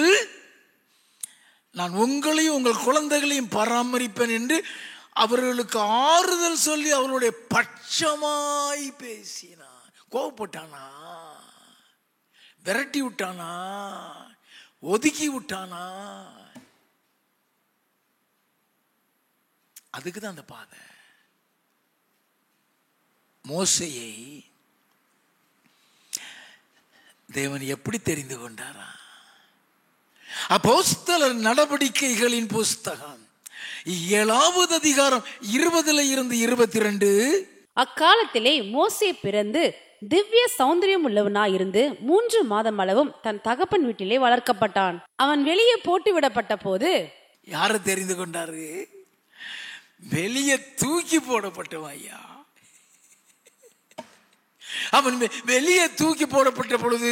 நான் உங்களையும் உங்கள் குழந்தைகளையும் பராமரிப்பேன் என்று அவர்களுக்கு ஆறுதல் சொல்லி அவர்களுடைய பட்சமாய் பேசினான். கோவப்பட்டானா? விரட்டி விட்டானா? ஒதுக்கி விட்டானா? அதுக்கு தான் அந்த பாதை. மோசேயை தேவன் எப்படி தெரிந்து கொண்டாரா? அப்போஸ்தலர் நடவடிக்கைகளின் புஸ்தகம் 7வது அதிகாரம் 20 இருந்து 22. அக்காலத்திலே மோசே பிறந்து திவ்ய சௌந்தரியம் உள்ளவனாயிருந்து 3 மாதம் அளவும் தன் தகப்பன் வீட்டிலே வளர்க்கப்பட்டான். அவன் வெளியே போட்டு விடப்பட்ட போது யாரை தெரிந்து கொண்டாரு? வெளியே தூக்கி போடப்பட்டவன். ஐயா, அவன் வெளியே தூக்கி போடப்பட்ட பொழுது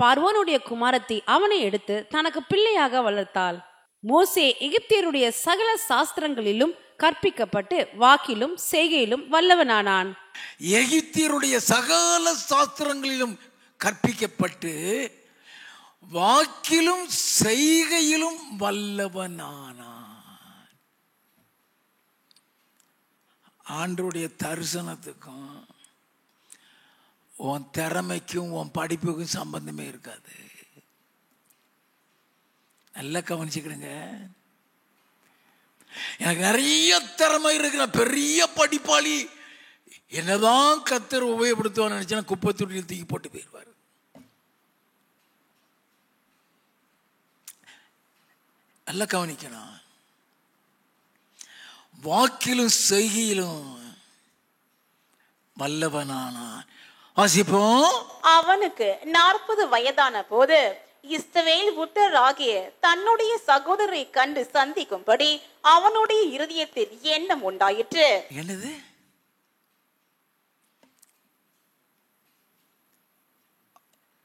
பார்வோனுடைய குமாரத்தி அவனை எடுத்து தனக்கு பிள்ளையாக வளர்த்தாள். மோசே எகிப்தியருடைய சகல சாஸ்திரங்களிலும் கற்பிக்கப்பட்டு வாக்கிலும் செய்கையிலும் வல்லவனானான். எகிப்தியருடைய சகல சாஸ்திரங்களிலும் கற்பிக்கப்பட்டு வாக்கிலும் செய்கையிலும் வல்லவனானான். ஆண்டவருடைய தரிசனத்துக்கும் உன் திறமைக்கும் உன் படிப்புக்கும் சம்பந்தமே இருக்காது. நல்லா கவனிச்சுக்கிறேங்க. எனக்கு நிறைய திறமை இருக்கிற பெரிய படிப்பாளி, என்னதான் கர்த்தர் உபயோகப்படுத்துவான்னு நினைச்சா குப்பை தொட்டியில் தூக்கி போட்டு போயிடுவார். நல்லா கவனிக்கணும். வாக்கிலும் செய்கையிலும் வல்லவனானான். வாசிப்போம். அவனுக்கு 40 வயதான போது இஸ்ரவேல் புத்திரராகிய தன்னுடைய சகோதரரை கண்டு சந்திக்கும்படி அவனுடைய இருதயத்தில் எண்ணம் உண்டாயிற்று. என்னது?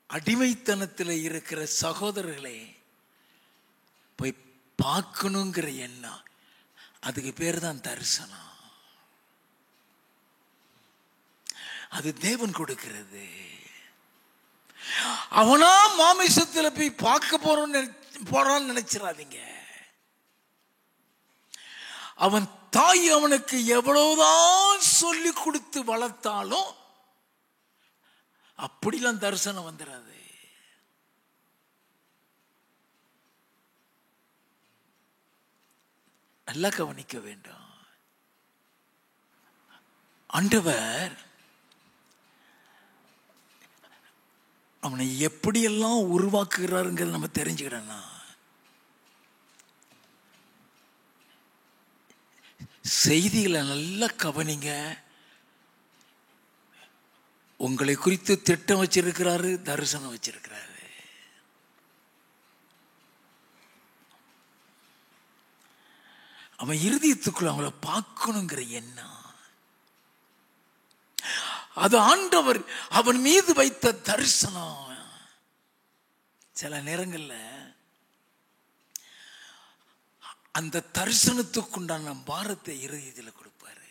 அடிமைத்தனத்தில் இருக்கிற சகோதரர்களை போய் பார்க்கணுங்கிற எண்ணம், அதுக்கு பேர் தான் தரிசனம். அது தேவன் கொடுக்கிறது. அவனா மாமிசத்தில் போய் பார்க்க போறான்னு நினைச்சிடாதீங்க. அவன் தாய் அவனுக்கு எவ்வளவுதான் சொல்லி கொடுத்து வளர்த்தாலும் அப்படிலாம் தரிசனம் வந்துடாது. நல்லா கவனிக்க வேண்டும். ஆண்டவர் அவனை எப்படியெல்லாம் உருவாக்குகிறாருங்கிறத நம்ம தெரிஞ்சுக்கிடனா, செய்திகளை நல்லா கவனிங்க. உங்களை குறித்து திட்டம் வச்சிருக்கிறாரு, தரிசனம் வச்சிருக்கிறாரு. அவன் இருதயத்துக்குள்ள அவங்கள பார்க்கணுங்கிற எண்ணம், அது ஆண்டவர் அவன் மீது வைத்த தரிசனம். சில நேரங்கள்ல அந்த தரிசனத்துக்குண்டான பாரத்தை இருதயத்தில் கொடுப்பாரு.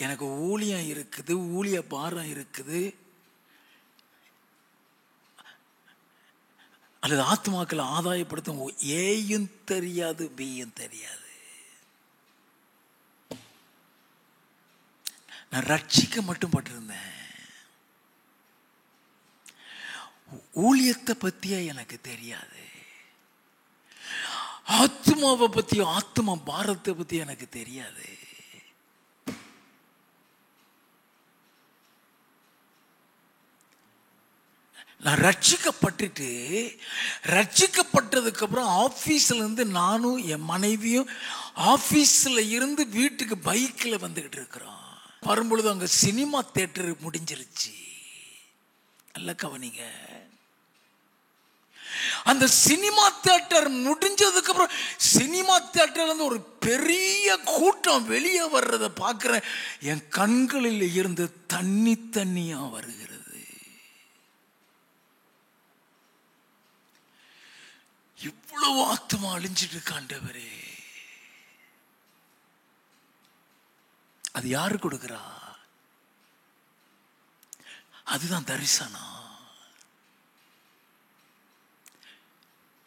எனக்கு ஊழியம் இருக்குது, ஊழிய பாரம் இருக்குது, அல்லது ஆத்மாக்களை ஆதாயப்படுத்தும் ஏயும் தெரியாது, பியும் தெரியாது. நான் ரட்சிக்க மட்டும் பட்டிருந்தேன். ஊழியத்தை பத்தியே எனக்கு தெரியாது. ஆத்மாவை பத்தியும் ஆத்மா பாரத்தை பத்தி எனக்கு தெரியாது. நான் ரட்சிக்கப்பட்டதுக்கு அப்புறம் ஆபீஸ்ல இருந்து நானும் என் மனைவியும் ஆபீஸ்ல இருந்து வீட்டுக்கு பைக்கில் வந்துகிட்டு இருக்கிறோம். வரும்பொழுது அங்க சினிமா தியேட்டர் முடிஞ்சிருச்சு. நல்ல கவனிங்க. அந்த சினிமா தியேட்டர் முடிஞ்சதுக்கு அப்புறம் சினிமா தியேட்டர்ல இருந்து ஒரு பெரிய கூட்டம் வெளியே வர்றத பார்க்கிறேன். என் கண்களில் இருந்து தண்ணியா வருகிறது. இவ்வளவு ஆத்மா அழிஞ்சிட்டு இருக்காண்டவரே, அது யாரு கொடுக்கிறா? அதுதான் தரிசனம்.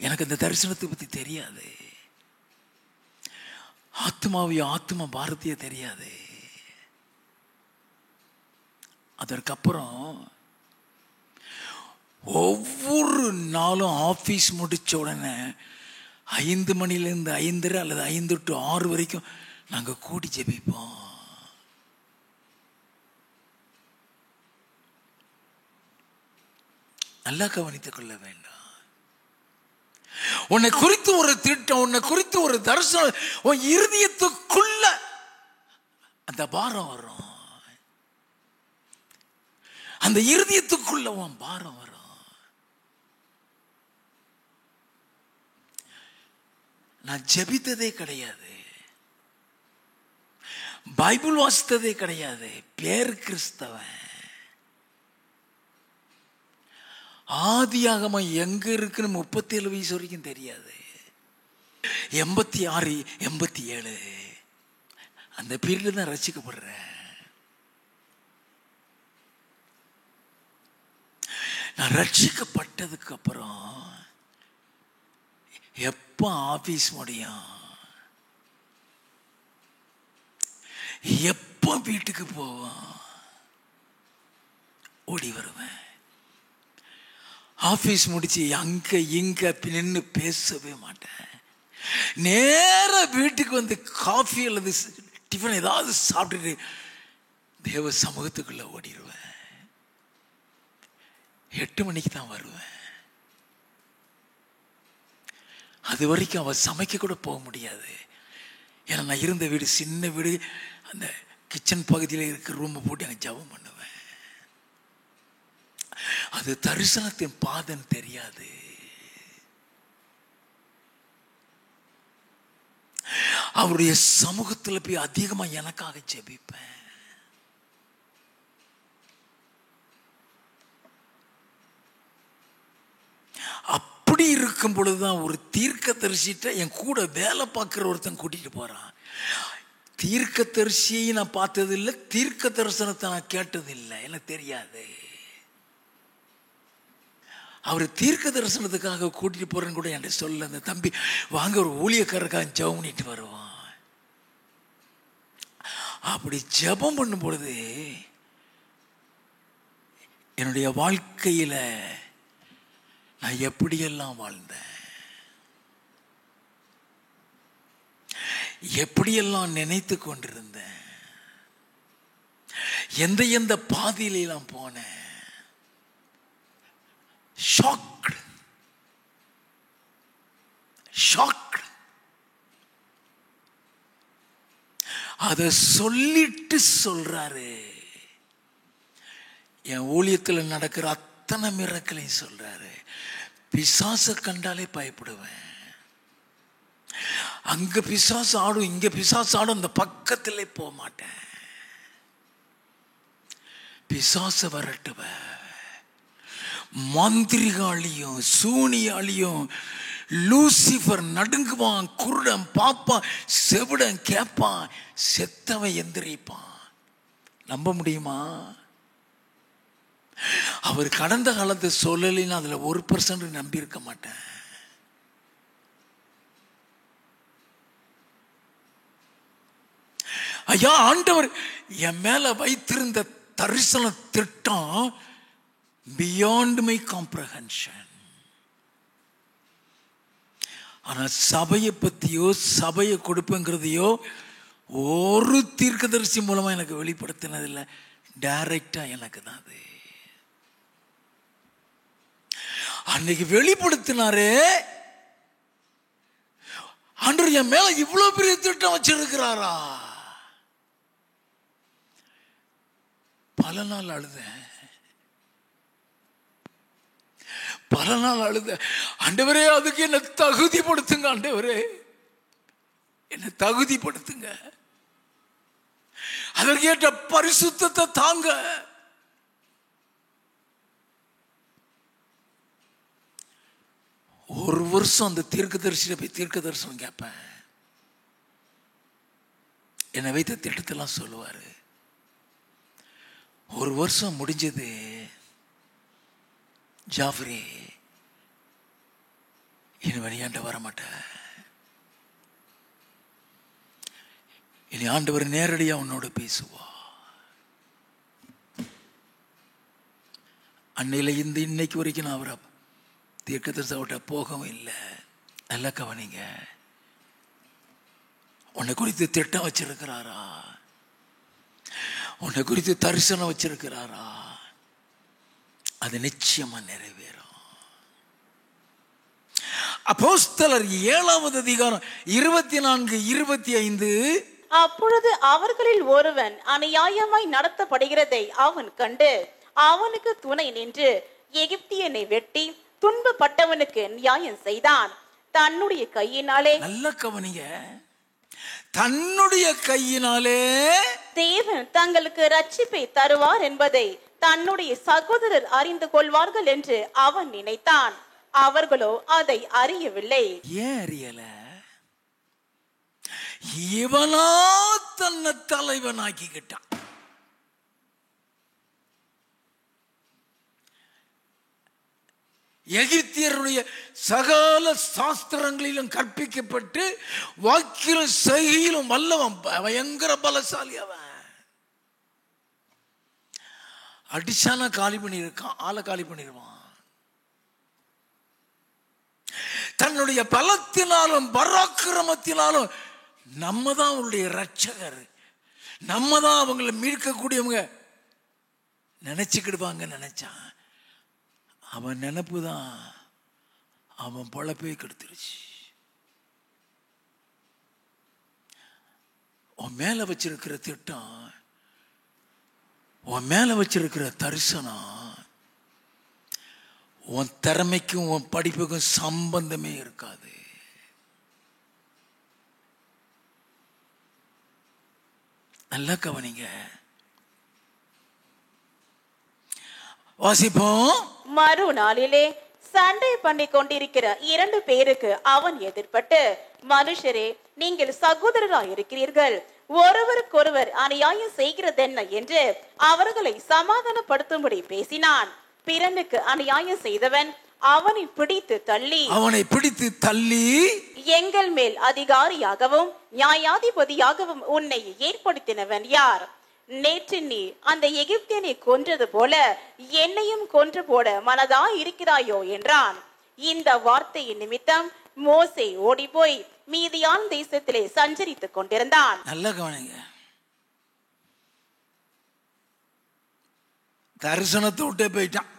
எனக்கு அந்த தரிசனத்தை பத்தி தெரியாது. ஆத்மாவையும் ஆத்மா பாரதிய தெரியாது. அதற்கப்புறம் ஒவ்வொரு நாளும் ஆபீஸ் முடிச்ச உடனே 5 மணிலேருந்து 5:30 அல்லது 5 to 6 வரைக்கும் நாங்க கூடி ஜெபிப்போம். நல்லா கவனித்துக் கொள்ள வேண்டும். உன்னை குறித்து ஒரு திட்டம், உன்னை குறித்து ஒரு தரிசனம் உன் இருதயத்துக்குள்ள அந்த பாரம் வரும். அந்த இருதயத்துக்குள்ள உன் பாரம் வரும். நான் ஜெபித்ததே கிடையாது, பைபிள் வாசித்ததே கிடையாது, பேர் கிறிஸ்தவன். ஆதியாகமம் எங்க இருக்குன்னு 37 வயசு வரைக்கும் தெரியாது. 86, 87 அந்த பீரியட்ல தான் ரசிக்கப்படுறேன். நான் ரட்சிக்கப்பட்டதுக்கு அப்புறம் எப்ப ஆபீஸ் முடியும், எப்ப வீட்டுக்கு போவோம், ஓடி வருவேன். ஆபீஸ் முடிச்சு அங்க இங்க நின்று பேசவே மாட்டேன். நேர வீட்டுக்கு வந்து காஃபி அல்லது டிஃபன் ஏதாவது சாப்பிட்டுட்டு தேவ சமூகத்துக்குள்ள ஓடிடுவேன். 8 மணிக்கு தான் வருவேன். அது வரைக்கும் அவ சமைக்க கூட போக முடியாது. ஏன்னா நான் இருந்த வீடு சின்ன வீடு. அந்த கிச்சன் பகுதியில் இருக்கிற ரூமை போட்டு அங்கே ஜெபம் பண்ணுவேன். அது தரிசனத்தின் பாதம் தெரியாது. அவருடைய சமூகத்தில் போய் அதிகமா எனக்காக ஜெபிப்பேன். அப்படி இருக்கும் பொழுதுதான் ஒரு தீர்க்கதரிசிட்ட என் கூட வேலை பார்க்கிற ஒருத்தன் கூட்டிட்டு போறான். தீர்க்கதரிசியை நான் பார்த்தது இல்லை, தீர்க்க தரிசனத்தை நான் கேட்டது இல்லை, எனக்கு தெரியாது. அவர் தீர்க்க தரிசனத்துக்காக கூட்டிட்டு போறேன்னு கூட என்கிட்ட சொல்ல. அந்த தம்பி வாங்க ஒரு ஊழியக்காரருக்காக ஜெபம் பண்ணிட்டு வருவான். அப்படி ஜெபம் பண்ணும் பொழுது என்னுடைய வாழ்க்கையில நான் எப்படியெல்லாம் வாழ்ந்தேன், எப்படியெல்லாம் நினைத்து கொண்டிருந்தேன், எந்த எந்த பாதையிலாம் போனேன். ஷாக்ட். அத சொல்லிட்டு சொல்றாரு. என் ஊழியத்தில் நடக்கிற அத்தனை மிரக்கலையும் சொல்றாரு. பிசாசை கண்டாலே பயப்படுவேன். அங்க பிசாசு ஆடும், இங்க பிசாசு ஆடும், அந்த பக்கத்திலே போக மாட்டேன். பிசாசு வரட்டுவேன். மந்திரிகாளியும் சூனியாளியும் லூசிபர் நடுங்குவான், குருடன் பாப்பான், செவிடன் கேட்பான், செத்தவன் எந்திரிப்பான். நம்ப முடியுமா? அவர் கடந்த காலத்தை சொல்லலைன்னா அதுல 1% நம்பி இருக்க மாட்டேன். ஐயா, ஆண்டவர் என் மேல வைத்திருந்த தரிசன திட்டம் beyond my comprehension. ஆனா சபையை பத்தியோ சபையை கொடுப்புங்கிறதையோ ஒரு தீர்க்கதரிசி மூலமா எனக்கு வெளிப்படுத்தினதில்லை. டைரக்டா எனக்கு தான் அது. அன்னைக்கு வெளிப்படுத்தினாரே, ஆண்டவர் என் மேல இவ்வளவு பெரிய திட்டம் வச்சிருக்கிறாரா. பல நாள் அழுத. ஆண்டவரே, அதுக்கு என்ன தகுதிப்படுத்துங்க. ஆண்டவரே, என்ன தகுதிப்படுத்துங்க. அதற்கேற்ற பரிசுத்தத்தை தாங்க. ஒரு வருஷம் அந்த தீர்க்கதரிசியில போய் தீர்க்க தரிசனம் கேட்பேன். என்னை வைத்த திட்டத்தெல்லாம் சொல்லுவாரு. ஒரு வருஷம் முடிஞ்சது. ஜாஃபரி, இனி ஆண்ட வரமாட்ட. இனி ஆண்டவர் நேரடியா உன்னோட பேசுவா. அன்னையில இந்த இன்னைக்கு வரைக்கும் நான் அவரை தீர்க்கதரிசிட்ட போகவும் இல்லை. நல்லா கவனிங்க. உன்னை குறித்து திட்டம் வச்சிருக்கிறாரா? உன்னை குறித்து தரிசனம் வச்சிருக்கிறாரா? அது நிச்சயமா நிறைவேறும். அப்போஸ்தலர் 7வது அதிகாரம் 24, 25. அப்பொழுது அவர்களில் ஒருவன் அநியாயமாய் நடத்தப்படுகிறதை அவன் கண்டு அவனுக்கு துணை நின்று எகிப்தியனை வெட்டி துன்பப்பட்டவனுக்கு நியாயம் செய்தான். தன்னுடைய கையினாலே, நல்ல கவனிங்க, தன்னுடைய கையினாலே தேவன் தங்களுக்கு ரட்சிப்பை தருவார் என்பதை தன்னுடைய சகோதரர் அறிந்து கொள்வார்கள் என்று அவன் நினைத்தான். அவர்களோ அதை அறியவில்லை. ஏன் அறியல? இவனா தன்னை தலைவனாக்கிக்கிட்டான். எகிப்தியருடைய சகல சாஸ்திரங்களிலும் கற்பிக்கப்பட்டு வாக்கிலும் செய்கையிலும் வல்லவன், பயங்கர பலசாலி. அவன் அடிச்சான காலி பண்ணியிருக்கான், ஆளை காலி பண்ணிடுவான். தன்னுடைய பலத்தினாலும் பராக்கிரமத்தினாலும் நம்ம தான் அவருடைய ரட்சகர், நம்ம தான் அவங்களை மீட்கக்கூடியவங்க நினைச்சுக்கிடுவாங்க. நினைச்சான். அவன் நினைப்பு தான் அவன் பொழப்பே கெடுத்துருச்சு. உன் மேல வச்சிருக்கிற திட்டம், உன் மேல வச்சிருக்கிற தரிசனம் உன் திறமைக்கும் உன் படிப்புக்கும் சம்பந்தமே இருக்காது. நல்லா கவனிங்க. வாசிப்போம். மறுநாளிலே சண்டை பண்ணி கொண்டிருக்கிற 2 பேருக்கு அவன் எதிர்பட்டு, மனுஷரே, நீங்கள் சகோதரராய் இருக்கிறீர்கள், ஒருவருக்கொருவர் அநியாயம் செய்கிறதென்ன என்று அவர்களை சமாதானப்படுத்தும்படி பேசினான். பிறனுக்கு அநியாயம் செய்தவன் அவனை பிடித்து தள்ளி எங்கள் மேல் அதிகாரியாகவும் நியாயாதிபதியாகவும் உன்னை ஏற்படுத்தினவன் யார்? நேற்று நீ அந்த எகிப்தியனை கொன்றது போல என்னையும் கொன்று போட மனதா இருக்கிறாயோ என்றான். இந்த வார்த்தையின் நிமித்தம் மோசே ஓடி போய் மீதியான் தேசத்திலே சஞ்சரித்துக் கொண்டிருந்தான். நல்ல கவனிங்க. தரிசனத்தை விட்டே போயிட்டான்.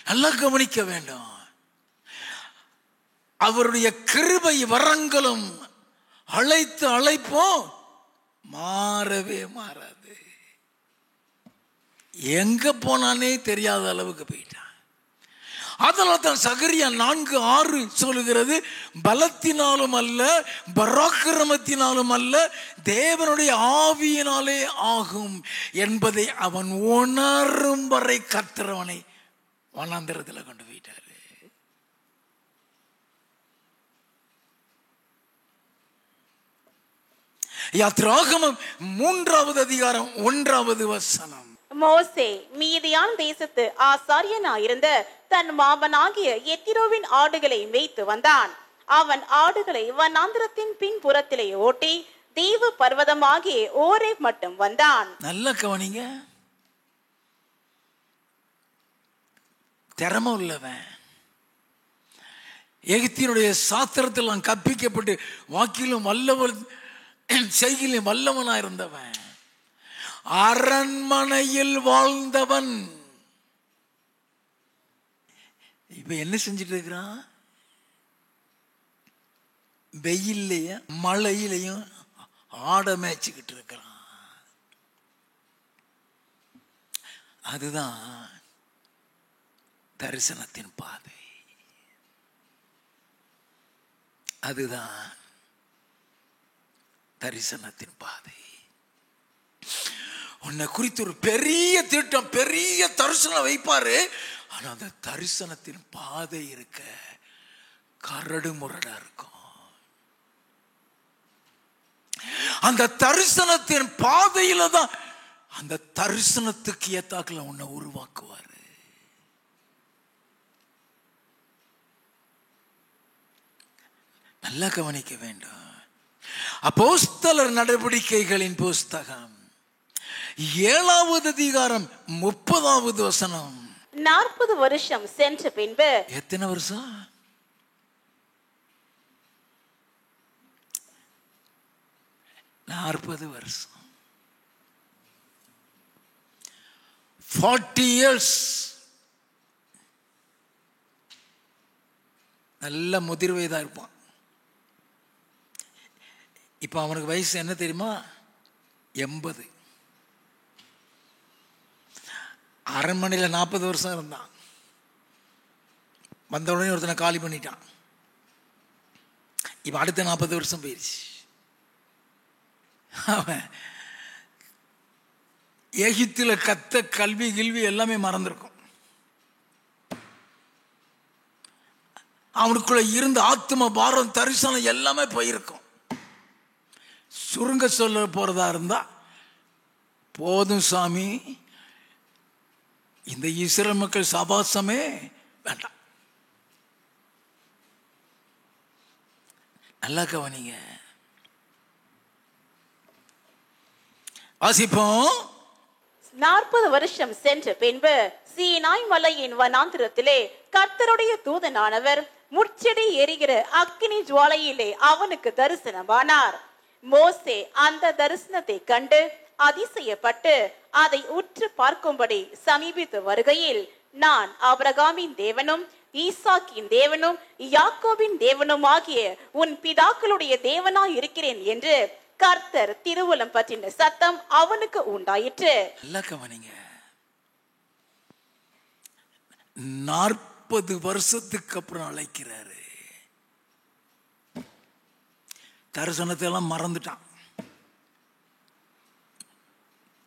நல்லா கவனிக்க வேண்டும். அவருடைய கிருபை வரங்களும் அழைப்போம் மாறவே மாறாது. எங்க போனானே தெரியாத அளவுக்கு போயிட்டான். அதனால தான் சகரியா 4:6 சொல்லுகிறது, பலத்தினாலும் அல்ல பராக்கிரமத்தினாலும் அல்ல தேவனுடைய ஆவியினாலே ஆகும் என்பதை அவன் உணரும் வரை கர்த்தரவனை வனாந்திரத்தில் கொண்டு போயிட்டாரு. யாத்ராகமம் 3வது அதிகாரம் 1வது வசனம். மோசே மீதியான் தேசத்து ஆசாரியனாயிருந்த தன் மாமனாகிய எத்திரோவின் ஆடுகளை மேய்த்து வந்தான். அவன் ஆடுகளை வனாந்திரத்தின் பின்புறத்திலே ஓட்டி தீவு பர்வதமாகிய ஓரேப் மட்டும் வந்தான். நல்ல கவனிங்க. திறமை உள்ளவன், எகிப்தினுடைய சாத்திரத்தில் நான் கற்பிக்கப்பட்டு வாக்கிலும் வல்லவன் செய்கிலும் வல்லவனா இருந்தவன், அரண்மனையில் வாழ்ந்தவன். இப்ப என்ன செஞ்சிட்டு இருக்கிறான்? வெயிலையும் மழையிலையும் ஆட மேய்ச்சிக்கிட்டு இருக்கிறான். அதுதான் தரிசனத்தின் பாதை. அதுதான் தரிசனத்தின் பாதை. உன்னை குறித்து ஒரு பெரிய திட்டம், பெரிய தரிசனம் வைப்பாரு. ஆனா அந்த தரிசனத்தின் பாதை இருக்க கரடு முரடா இருக்கும். அந்த தரிசனத்தின் பாதையில தான் அந்த தரிசனத்துக்கு ஏத்தாக்குல உன்னை உருவாக்குவாரு. நல்லா கவனிக்க வேண்டும். அப்போஸ்தலர் நடவடிக்கைகளின் புஸ்தகம் 7வது அதிகாரம் 30வது வசனம். 40 வருஷம் சென்ற பின்பு. எத்தனை வருஷம்? 40 வருஷம். 40 years. நல்ல முதிர் வயதா இருப்பான். இப்ப அவனுக்கு வயசு என்ன தெரியுமா? 80. அரண்மனையில் 40 வருஷம் இருந்தான். வந்த உடனே ஒருத்தனை காலி பண்ணிட்டான். இப்ப அடுத்த 40 வருஷம் போயிடுச்சு. அவன் எகிப்தில கத்த கல்வி கில்வி எல்லாமே மறந்திருக்கும். அவனுக்குள்ள இருந்த ஆத்ம பாரம், தரிசனம் எல்லாமே போயிருக்கும். சுருங்க சொல்ல போறதா இருந்தா, போதும் சாமி, இந்த இஸ்ரேல் மக்கள் சபாசமே வேண்டாம். நல்லா கவனிங்க. வாசிப்போம். 40 வருஷம் சென்ற பின்பு சீனாய் மலையின் வனாந்திரத்திலே கர்த்தருடைய தூதனானவர் முட்செடி எரிகிற அக்கினி ஜுவாலையிலே அவனுக்கு தரிசனமானார். மோசே அந்த தரிசனத்தை கண்டு அதிசயப்பட்டு அதை உற்று பார்க்கும்படி சமீபித்து வருகையில், நான் ஆபிரகாமின் தேவனும் ஈசாக்கின் தேவனும் யாக்கோபின் தேவனும் ஆகிய உன் பிதாக்களுடைய தேவனாய் இருக்கிறேன் என்று கர்த்தர் திருவுளம் பற்றின சத்தம் அவனுக்கு உண்டாயிற்று. நல்லா கவனிங்க. 40 வருஷத்துக்கு அப்புறம் அழைக்கிறாரு. தரிசனத்தை எல்லாம் மறந்துட்டான்.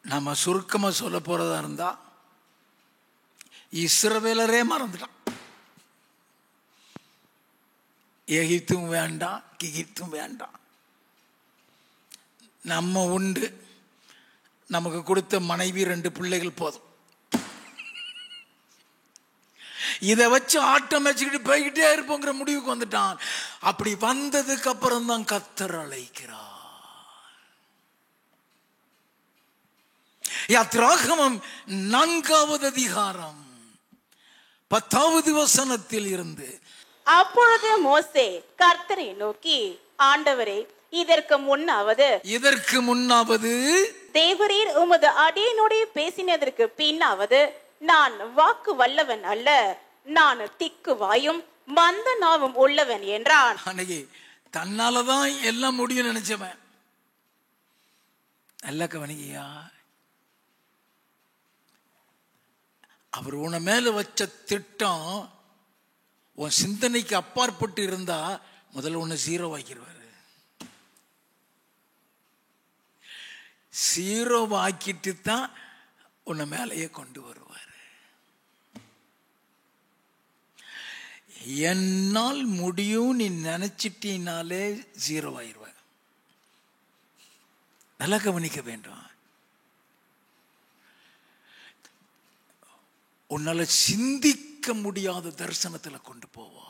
நம்ம சுருக்கமா சொல்ல போறதா இருந்தா, இஸ்ரவேலரே மறந்துட்டான். எகிப்தும் வேண்டாம், கிகிப்தும் வேண்டாம், நம்ம உண்டு, நமக்கு கொடுத்த மனைவி 2 பிள்ளைகள் போதும், இதை வச்சு ஆட்டம் வச்சுக்கிட்டு போய்கிட்டே இருப்போங்கிற முடிவுக்கு வந்துட்டான். அப்படி வந்ததுக்கு அப்புறம் தான் கர்த்தர் அழைக்கிறார். யாத்திராகமம் 4வது அதிகாரம் 10வது வசனத்தில் இருந்து. அப்பொழுது மோசே கர்த்தரை நோக்கி, ஆண்டவரே, இதற்கு முன்னாவது தேவரீர் உமது அடியேனோடே பேசினதற்கு பின்னாவது நான் வாக்கு வல்லவன் அல்ல, நான் திக்கு வாயும் மந்த நாவும் உள்ளவன் என்றான். அன்னைக்கு தன்னாலதான் எல்லாம் முடியும் நினைச்சவன். நல்ல கவனிக்கையா, அவர் உன மேல வச்ச திட்டம் உன் சிந்தனைக்கு அப்பாற்பட்டு இருந்தா முதல்ல உன்னை 0 ஆக்கிடுவாரு. 0 ஆக்கிட்டு தான் உன்னை மேலேயே கொண்டு வருவார். என்னால் முடியும் நீ நினைச்சிட்டீனாலே 0 ஆயிடுவ. நல்லா கவனிக்க வேண்டும். உன்னால சிந்திக்க முடியாத தரிசனத்துல கொண்டு போவா.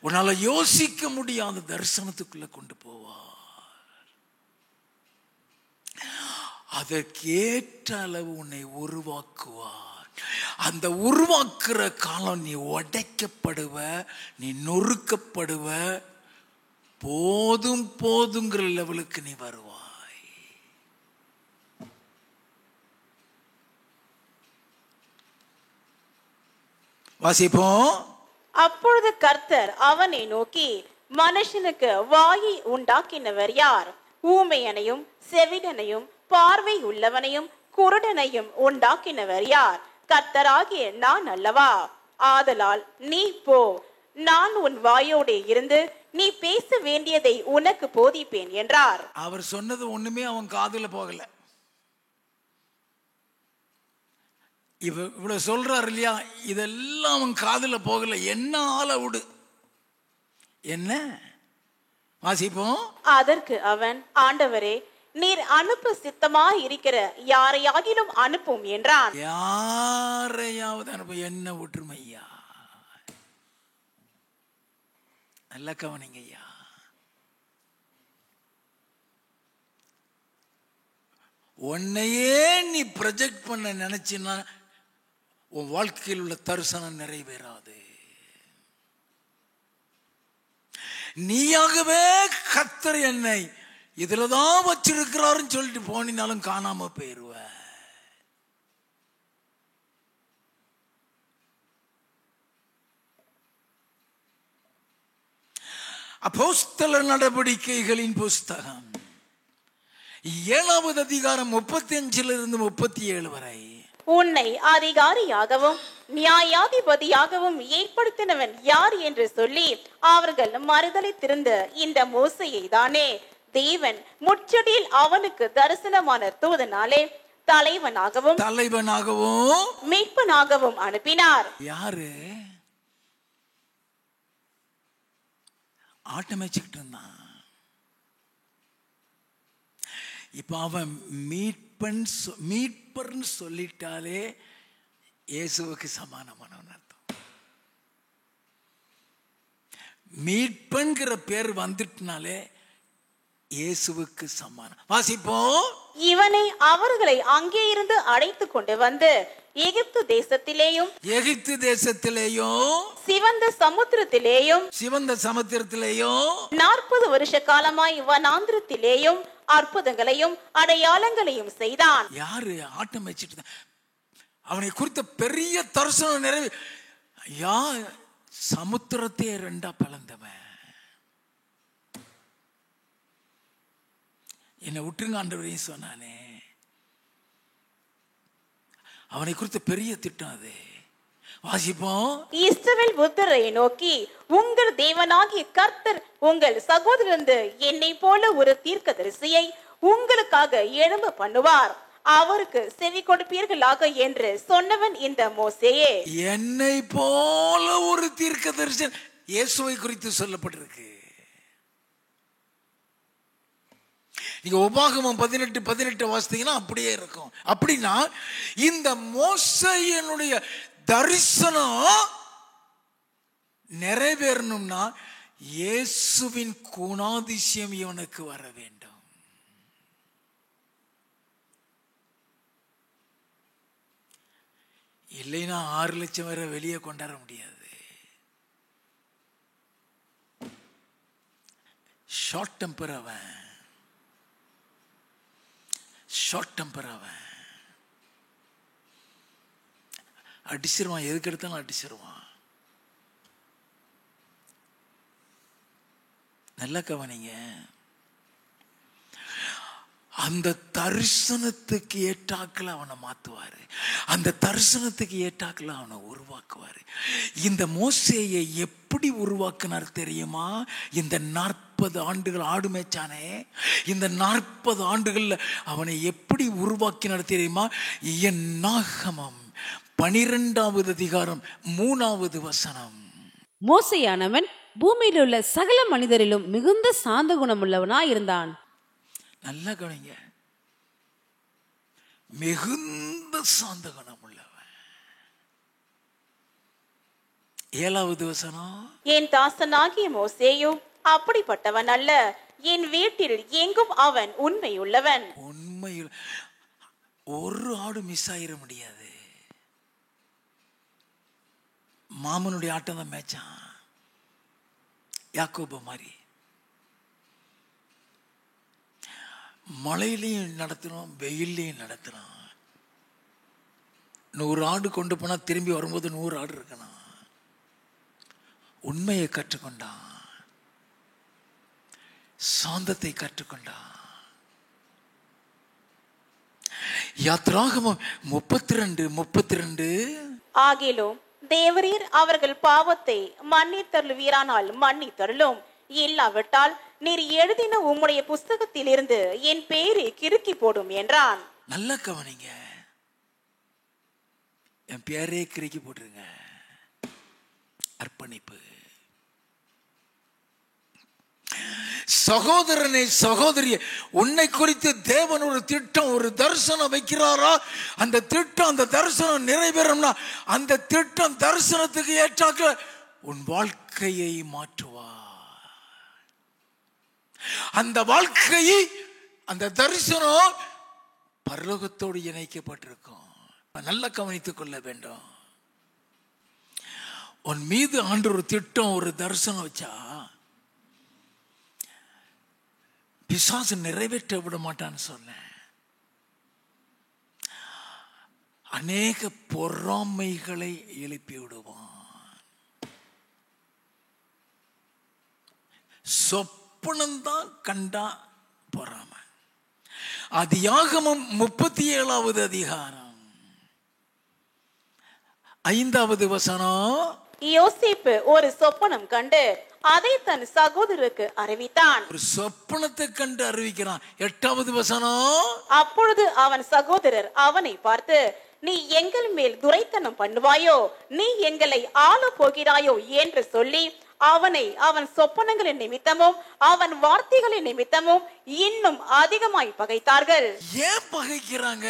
உன்னால யோசிக்க முடியாத தரிசனத்துக்குள்ள கொண்டு போவார். அதற்கேற்ற அளவு உன்னை உருவாக்குவார். அந்த உருவாக்குற காலம் நீ உடைக்கப்படுவ, நீ நொறுக்கப்படுவ, போதும் போதுங்கிற லெவலுக்கு நீ வருவாய். வாசிப்போம். அப்பொழுது கர்த்தர் அவனை நோக்கி, மனுஷனுக்கு வாயை உண்டாக்கினவர் யார்? ஊமையனையும் செவிடனையும் பார்வை உள்ளவனையும் குருடனையும் உண்டாக்கினவர் யார்? கர்த்தராகிய நான் அல்லவா? ஆதலால் நீ போ, நான் உன் வாயோடே இருந்து நீ பேச வேண்டியதை உனக்கு போதிப்பேன் என்றார். அவர் சொன்னது ஒண்ணுமே அவன் காதுல போகல. இவ்வளவு சொல்றாரு இல்லையா, இதெல்லாம் அவன் காதுல போகல. என்ன ஆள விடு, என்ன வாசிப்போம். அதற்கு அவன், ஆண்டவரே, நீர் அனுப்ப சித்தமாய் இருக்கிற யாரையாகிலும் அனுப்பும் என்றான். யாரையாவது அனுப்ப, என்ன விட்டுருமையா. நல்ல கவனிங்க ஐயா. உன்னையே நீ ப்ரொஜெக்ட் பண்ண நினைச்சின்னா உன் வாழ்க்கையில் உள்ள தரிசனம் நிறைவேறாது. நீயாகவே கர்த்தர் என்னை இதுலதான் வச்சிருக்கிறாருன்னு சொல்லிட்டு போனினாலும் காணாம போயிருவ. அப்போஸ்தலர் நடவடிக்கைகளின் புஸ்தகம் 7வது அதிகாரம் 35 37 வரை. உன்னை அதிகாரியாகவும் நியாயாதிபதியாகவும் ஏற்படுத்தினவன் யார் என்று சொல்லி அவர்கள் மறுதலித்திருந்த இந்த மோசேயை தானே தேவன் முச்சடியில் அவனுக்கு தரிசனமான தூதனாலே தலைவனாகவும் மீட்பனாகவும் அனுப்பினார். யாரு? ஆட்டமேச்சுக்கிட்டு இருந்தான். இப்ப அவன் மீட்பர்னு சொல்லிட்டாலே இயேசுவுக்கு சமானமானவன் அர்த்தம். மீட்பன்கிற பேர் வந்துட்டுனாலே இயேசுவுக்கு சமானம். வாசிப்போம். இவனை அவர்களை அங்கே இருந்து அழைத்து கொண்டு வந்து எகிப்து தேசத்திலேயும் சிவந்த சமுத்திரத்திலேயும் 40 வருஷ காலமாய் வனாந்திரத்திலேயும் அற்புதங்களையும் அடையாளங்களையும் செய்தான். யாரு? ஆட்டம் வச்சுட்டு அவனை குறித்த பெரிய தரிசனம் நிறைவே. ஐயா, சமுத்திரத்தை 2 பிளந்தவன். என்னை விட்டுருங்க ஆண்டவரையும் சொன்னானே. அவனை குறித்த பெரிய திட்டம் அது. வாசிப்போம். இஸ்ரவேல் புத்திரரை நோக்கி, உங்கள் தேவனாகிய கர்த்தர் உங்கள் சகோதரந்து என்னை போல ஒரு தீர்க்கதரிசியை உங்களுக்காக எழும்ப பண்ணுவார், அவருக்கு செவி கொடுப்பீர்களாக என்று சொன்னவன் இந்த மோசேயே. என்னை போல ஒரு தீர்க்கதரிசன் இயேசுவை குறித்து சொல்லப்பட்டிருக்கு. நீங்க உபாகமம் 18:18 வாசித்தீங்கன்னா அப்படியே இருக்கும். அப்படின்னா இந்த மோசேயினுடைய தரிசனம் நிறைவேறணும்னா இயேசுவின் குணாதிசயம் இவனுக்கு வர வேண்டும். இல்லைன்னா 6 லட்சம் வரை வெளியே கொண்டாட முடியாது. ஷார்ட் டெம்பர் அவன். அடிச்சிருவான், எதுக்கு எடுத்தாலும் அடிச்சிருவான். நல்லா கவனிங்க. அந்த தரிசனத்துக்கு ஏற்றாக்கள் அவனை மாத்துவாரு, அந்த தரிசனத்துக்கு ஏற்றாக்கள் அவனை உருவாக்குவாரு. இந்த மோசேயை எப்படி உருவாக்குனார் தெரியுமா? இந்த 40 ஆண்டுகள் ஆடு மேய்ச்சானே, இந்த 40 ஆண்டுகள்ல அவனை எப்படி உருவாக்கினார் தெரியுமா? என்னாகமம் 12வது அதிகாரம் 3வது வசனம். மோசேயானவன் பூமியில் உள்ள சகல மனிதரிலும் மிகுந்த சாந்த குணமுள்ளவனாய் இருந்தான். நல்லா கவனிங்க, மிகுந்த சாந்த குணம் உள்ளவன். 7வது வசனம், என் தாசனாகிய மோசேயும் அப்படிப்பட்டவன் அல்ல, என் வீட்டில் எங்கும் அவன் உண்மையுள்ளவன். உண்மையில் ஒரு ஆடு மிஸ் ஆயிட முடியாது. மாமனுடைய ஆட்டம் தான் மேய்ச்சான், யாக்கோபு மாதிரி. மழையிலையும் நடத்தணும், வெயிலையும் நடத்தணும். 100 ஆடு கொண்டு போனா திரும்பி வரும்போது 100 ஆடு இருக்கணும். உண்மையை கற்றுக்கொண்டான், சாந்தத்தை கற்றுக்கொண்டான். யாத்ராகமம் 32:32, ஆகிலும் தேவரீர் அவர்கள் பாவத்தை மன்னித்தருளுவீரானால் மன்னித்தருளும், இல்லாவிட்டால் நீர் எழுதின உம்முடைய புஸ்தகத்தில் இருந்து என் பேரை கிறுக்கி போடும் என்றான். நல்ல கவனிங்க, என் பேரே கிறுக்கி போட்டுருங்க. அர்ப்பணிப்பு. சகோதரனை சகோதரிய, உன்னை குறித்து தேவன் ஒரு திட்டம், ஒரு தரிசனம் வைக்கிறாரா? அந்த திட்டம், அந்த தரிசனம் நிறைவேறும்னா அந்த திட்டம் தரிசனத்துக்கு ஏற்றாக்க உன் வாழ்க்கையை மாற்றுவா. அந்த வாழ்க்கையை, அந்த தரிசனம் பரலோகத்தோடு இணைக்கப்பட்டிருக்கும். நல்ல கவனித்துக் கொள்ள வேண்டும். உன் மீது ஆண்டவர் ஒரு திட்டம், ஒரு தரிசனம் வச்சா பிசாசு நிறைவேற்ற விட மாட்டான்னு சொன்னேன். அநேக பொறாமைகளை எழுப்பி விடுவான். சொப்பனம்தான் கண்டா பொறாமை. ஆதியாகமம் 37வது அதிகாரம் 5வது வசனம், யோசேப்பு ஒரு சொப்பனம் கண்டு அதை தன் சகோதரருக்கு அறிவித்தான். ஒரு சொப்பனத்தை கண்டு அறிவிக்கிறான். 8வது வசனம், அப்பொழுது அவன் சகோதரர் அவனை பார்த்து, நீ எங்கள் மேல் துரைத்தனம் பண்ணுவாயோ, நீ எங்களை ஆள போகிறாயோ என்று சொல்லி அவனை அவன் சொப்பனங்களின் நிமித்தமும் அவன் வார்த்தைகளின் நிமித்தமும் இன்னும் அதிகமாய் பகைத்தார்கள். ஏன் பகைக்கிறாங்க?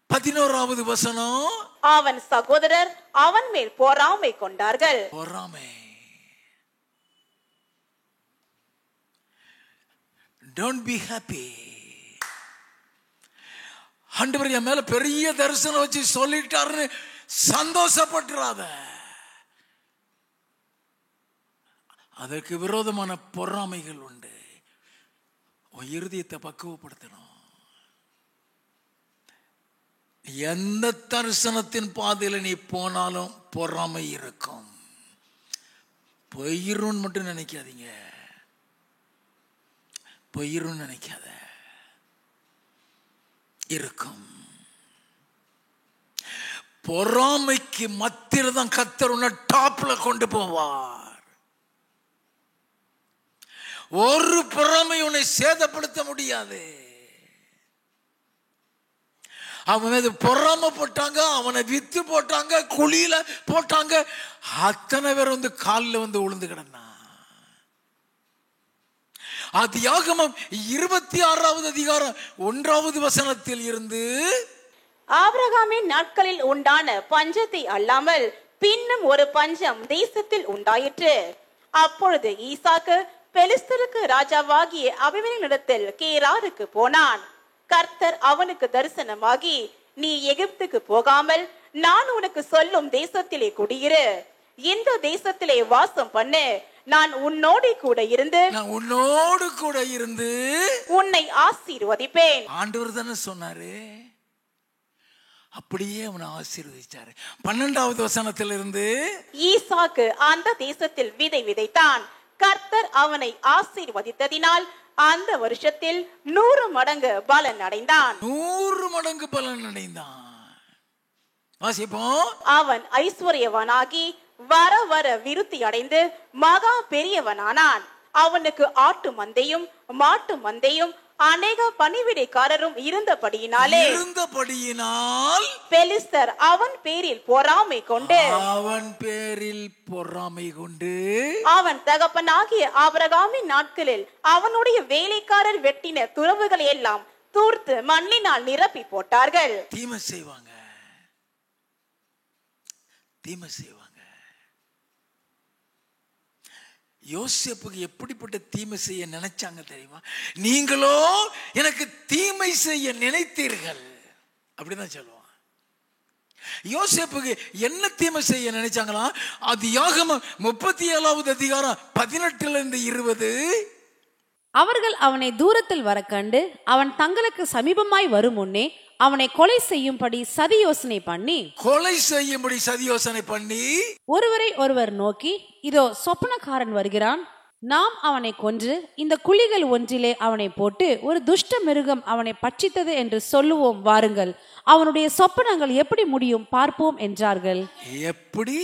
11வது வசனம், அவன் சகோதரர் அவன் மேல் பொறாமை கொண்டார்கள். பொறாமை. Don't be happy. ஆண்டவர் என் மேல பெரிய தரிசனம் வச்சு சொல்லிட்டாருன்னு சந்தோஷப்பட்டுறாத. அதற்கு விரோதமான பொறாமைகள் உண்டு. உன் இருதயத்தை பக்குவப்படுத்தணும். எந்த தரிசனத்தின் பாதையில் நீ போனாலும் பொறாமை இருக்கும். பொய்ருன்னு மட்டும் நினைக்காதீங்க, பொய்ருன்னு நினைக்காத, இருக்கும். பொறாமைக்கு மத்தியில தான் கர்த்தர் உன்னை டாப்ல கொண்டு போவார். ஒரு பொறாமை உன்னை சேதப்படுத்த முடியாது. அவன் மீது பொறாமை போட்டாங்க, அவனை வித்து போட்டாங்க, குழியில போட்டாங்க. அத்தனை பேர் வந்து காலில் வந்து உளுந்து கிடந்தான். ஆதியாகமம் 26வது அதிகாரம் 1வது வசனத்தில் இருந்து, ஆபிரகாமின் நாட்களில் உண்டான பஞ்சத்தை அல்லாமல் பின்னும் ஒரு பஞ்சம் தேசத்தில் உண்டாயிற்று. அப்பொழுது ஈசாக்கு பெலிஸ்தருக்கு ராஜாவாகிய அபிமெலேக்கினிடத்தில் கேராருக்கு போனான். கர்த்தர் அவனுக்கு தரிசனமாகி, நீ எகிப்துக்கு போகாமல் நான் உனக்கு சொல்லும் தேசத்திலே குடியிரு, இந்த தேசத்திலே வாசம் பண்ணு, நான் உன்னோடு கூட இருந்து உன்னை ஆசீர்வதிப்பேன். ஆண்டவர் தானே சொன்னாரு, அப்படியே அவனை ஆசீர்வதிச்சாரு. 12வது வசனத்திலிருந்து, ஈசாக்கு அந்த தேசத்தில் விதை விதைத்தான். கர்த்தர் அவனை ஆசீர்வதித்ததினால் அந்த வருஷத்தில் 100 மடங்கு பலன் அடைந்தான். 100 மடங்கு பலன் அடைந்தான். வாசிப்போம். அவன் ஐஸ்வர்யவனாகி வர வர விருத்தி அடைந்து மகா பெரியவனானான். அவனுக்கு ஆட்டு மந்தையும் மாட்டு மந்தையும் அநேக பணிவிடைக்காரரும் இருந்தபடியினால் பெலிஸ்தர் அவன் பேரில் பொறாமை கொண்டு அவன் தகப்பனாகிய ஆபிரகாமின் நாட்களில் அவனுடைய வேலைக்காரர் வெட்டின துறவுகளை எல்லாம் தூர்த்து மண்ணினால் நிரப்பி போட்டார்கள். தீமை செய்வாங்க. யோசேப்புக்கு எப்படிப்பட்ட தீமை செய்ய நினைச்சாங்க தெரியுமா? நீங்களோ எனக்கு தீமை செய்ய நினைத்தீர்கள் அப்படிதான் சொல்லுவான். யோசேப்புக்கு என்ன தீமை செய்ய நினைச்சாங்களா? ஆதியாகமம் 37வது அதிகாரம் 18-20. அவர்கள் அவனை தூரத்தில் வர கண்டு அவன் தங்களுக்கு சமீபமாய் வரும் முன்னே அவனை கொலை செய்யும்படி சதி யோசனை பண்ணி ஒருவரை ஒருவர் நோக்கி, இதோ சொப்பனக்காரன் வருகிறான், நாம் அவனை கொன்று இந்த குழிகள் ஒன்றிலே அவனை போட்டு ஒரு துஷ்ட மிருகம் அவனை பட்சித்தது என்று சொல்லுவோம், வாருங்கள், அவனுடைய சொப்பனங்கள் எப்படி முடியும் பார்ப்போம் என்றார்கள். எப்படி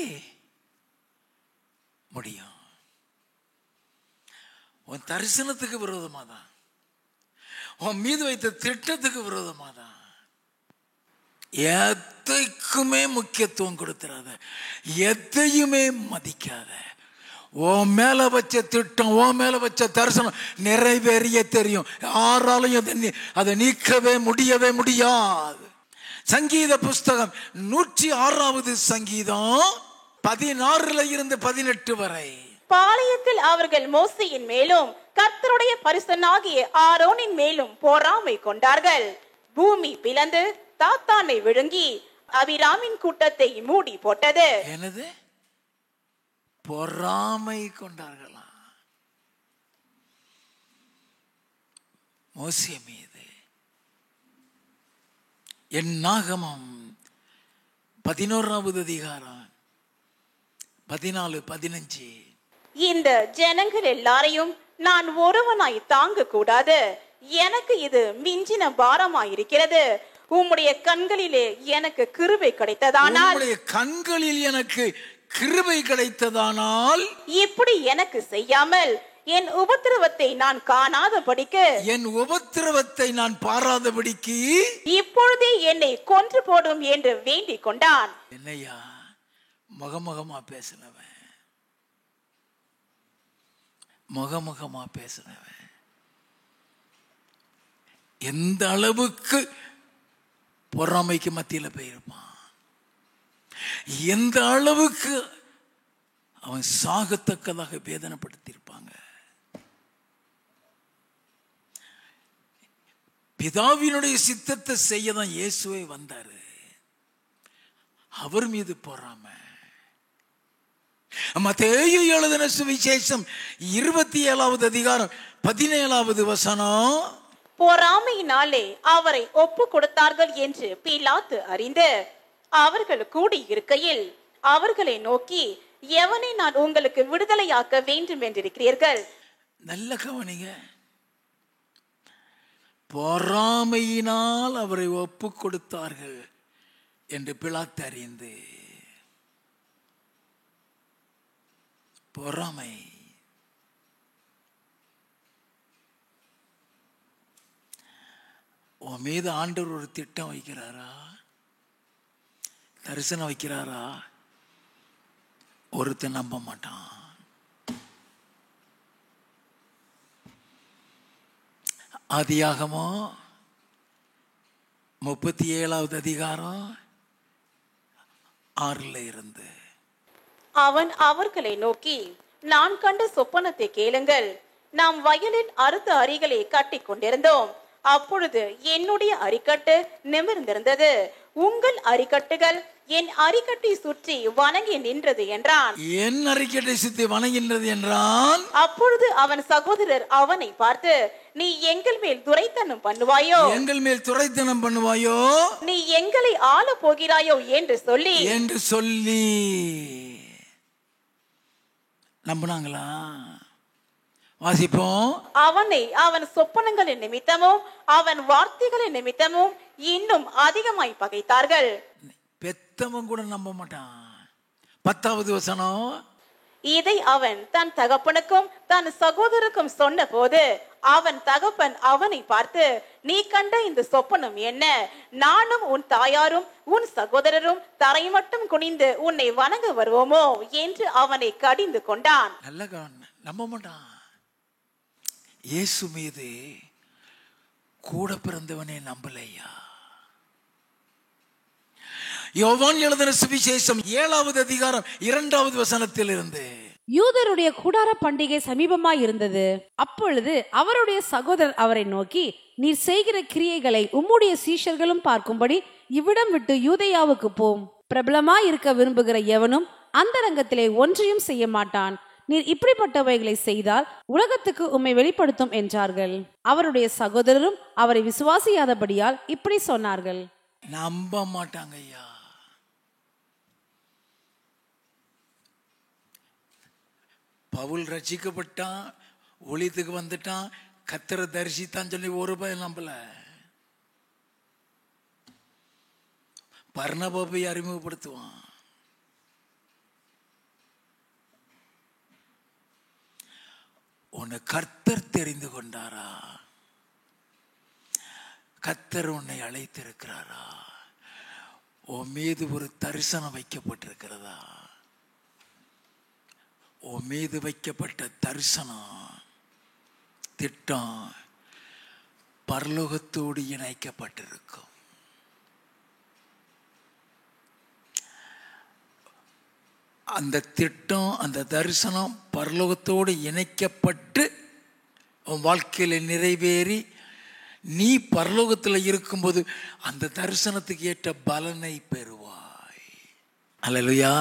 முடியும்? உன் தரிசனத்துக்கு விரோதமா தான், உன் மீது வைத்த திட்டத்துக்கு விரோதமா தான். எதைக்குமே முக்கியத்துவம் கொடுத்துறாத, எதையுமே மதிக்காத. உன் மேல வச்ச திட்டம், உன் மேல வச்ச தரிசனம் நிறைவேறிய தெரியும். யாராலையும் அதை நீக்கவே முடியவே முடியாது. சங்கீத புஸ்தகம் 106வது சங்கீதம் 16-18 வரை. பாளையத்தில் அவர்கள் மோசேயின் மேலும் கர்த்தருடைய பரிசுத்தனாகிய ஆரோனின் மேலும் பொறாமை கொண்டார்கள். பூமி பிளந்து தாத்தானை விழுங்கி அபிராமின் கூட்டத்தை மூடி போட்டது. என்னது? பொறாமை கொண்டார்களா மோசே மீது? என்னாகமம் 11வது அதிகாரம் 14-15. இந்த ஜனங்கள் எல்லாரையும் நான் ஒருவனாய் தாங்க கூடாது, எனக்கு இது மிஞ்சின பாரமாயிருக்கிறது. உம்முடைய கண்களிலே எனக்கு கிருபை கிடைத்ததானால், உம்முடைய கண்களில் எனக்கு கிருபை கிடைத்ததானால், இப்படி எனக்கு செய்யாமல் என் உபத்திரவத்தை நான் காணாதபடிக்கு, என் உபத்திரவத்தை நான் பாராதபடிக்கு இப்பொழுதே என்னை கொன்று போடும் என்று வேண்டிக் கொண்டான். என்னையா முகமுகமா பேசினவன், முகமுகமா பேசினவன் எந்த அளவுக்கு பொறாமைக்கு மத்தியில போயிருப்பான், எந்த அளவுக்கு அவன் சாகத்தக்கதாக வேதனைப்படுத்தியிருப்பாங்க. பிதாவினுடைய சித்தத்தை செய்யதான் இயேசுவே வந்தாரு. அவர் மீது பொறாமை. மத்தேயு எழுதின சுவிசேஷம் 27வது அதிகாரம் 17வது வசனம். பொறாமையினாலே அவரை ஒப்பு கொடுத்தார்கள் என்று பிலாத்து அறிந்து அவர்கள் கூடி இருக்கையில் அவர்களை நோக்கி, எவனை நான் உங்களுக்கு விடுதலையாக்க வேண்டும் என்றிருக்கிறீர்கள்? நல்ல கவனிங்க. பொறாமையினால் அவரை ஒப்பு கொடுத்தார்கள் என்று பிலாத்து அறிந்து. பொறாமை. உன் மீது ஆண்டவர் ஒரு திட்டம் வைக்கிறாரா, தரிசனம் வைக்கிறாரா? ஒருத்தன் நம்ப மாட்டான். ஆதியாகமம் 37வது அதிகாரம் 6 இருந்து. அவன் அவர்களை நோக்கி, நான் கண்ட சொப்பனத்தை கேளுங்கள். நாம் வயலில் அறுத்த அரிகளை கட்டி கொண்டிருந்தோம். அப்பொழுது என்னுடைய அரிக்கட்டு நிமிர்ந்திருந்தது, உங்கள் அரிக்கட்டுகள் என் அரிக்கட்டை சுற்றி வணங்கி நின்றது என்றான். என் அரிக்கட்டை சுற்றி வணங்கின்றது என்றான். அப்பொழுது அவன் சகோதரர் அவனை பார்த்து, நீ எங்கள் மேல் துரைத்தனம் பண்ணுவாயோ, எங்கள் மேல் துரைத்தனம் பண்ணுவாயோ, நீ எங்களை ஆள போகிறாயோ என்று சொல்லி நம்பினாங்களா? வாசிப்போம். அவனை அவன் சொப்பனங்களின் நிமித்தமும் அவன் வார்த்தைகளின் நிமித்தமும் இன்னும் அதிகமாய் பகைத்தார்கள். பெத்தவன் கூட நம்ப மாட்டான். 10வது வசனம். இதை அவன் தன் தகப்பனுக்கும் தன் சகோதரருக்கும் சொன்ன போது அவன் தகப்பன் அவனை பார்த்து, நீ கண்ட இந்த சொப்பனம் என்ன? நானும் உன் தாயாரும் உன் சகோதரரும் தரை மட்டும் குனிந்து உன்னை வணங்க வருவோமோ என்று அவனை கடிந்து கொண்டான். நல்ல நம்ப மாட்டான். இயேசு மீது கூட பிறந்தவனே நம்பலையா? யோவான் எழுதின சுவிசேஷம் 7வது அதிகாரம் 2வது வசனத்தில் இருந்து. யூதருடைய கூடார பண்டிகை சமீபமாய் இருந்தது. அப்பொழுது அவருடைய சகோதரர் அவரை நோக்கி, நீர் செய்கிற கிரியைகளை உம்முடைய சீஷர்களும் பார்க்கும்படி இவ்விடம் விட்டு யூதேயாவுக்கு போம். பிரபலமாய் இருக்க விரும்புகிற எவனும் அந்தரங்கத்திலே ஒன்றையும் செய்ய மாட்டான். நீர் இப்படிப்பட்டவைகளை செய்தால் உலகத்துக்கு உம்மை வெளிப்படுத்தும் என்றார்கள். அவருடைய சகோதரரும் அவரை விசுவாசியாதபடியால் இப்படி சொன்னார்கள். நம்ப மாட்டாங்க ஐயா. பவுல் ரட்சிக்கப்பட்டான், ஒளித்துக்கு வந்துட்டான், கர்த்தரை தரிசித்தான் சொல்லி ஒரு பயம் நம்பல. பர்னபாவை அறிமுகப்படுத்துவான். உன்னை கர்த்தர் தெரிந்து கொண்டாரா? கர்த்தர் உன்னை அழைத்திருக்கிறாரா? உன் மீது ஒரு தரிசனம் வைக்கப்பட்டிருக்கிறதா? உன் மீது வைக்கப்பட்ட தரிசனம் திட்டம் பரலோகத்தோடு இணைக்கப்பட்டிருக்கும். அந்த திட்டம், அந்த தரிசனம் பரலோகத்தோடு இணைக்கப்பட்டு உன் வாழ்க்கையில் நிறைவேறி நீ பரலோகத்தில் இருக்கும்போது அந்த தரிசனத்துக்கு ஏற்ற பலனை பெறுவாய். அல்லேலூயா.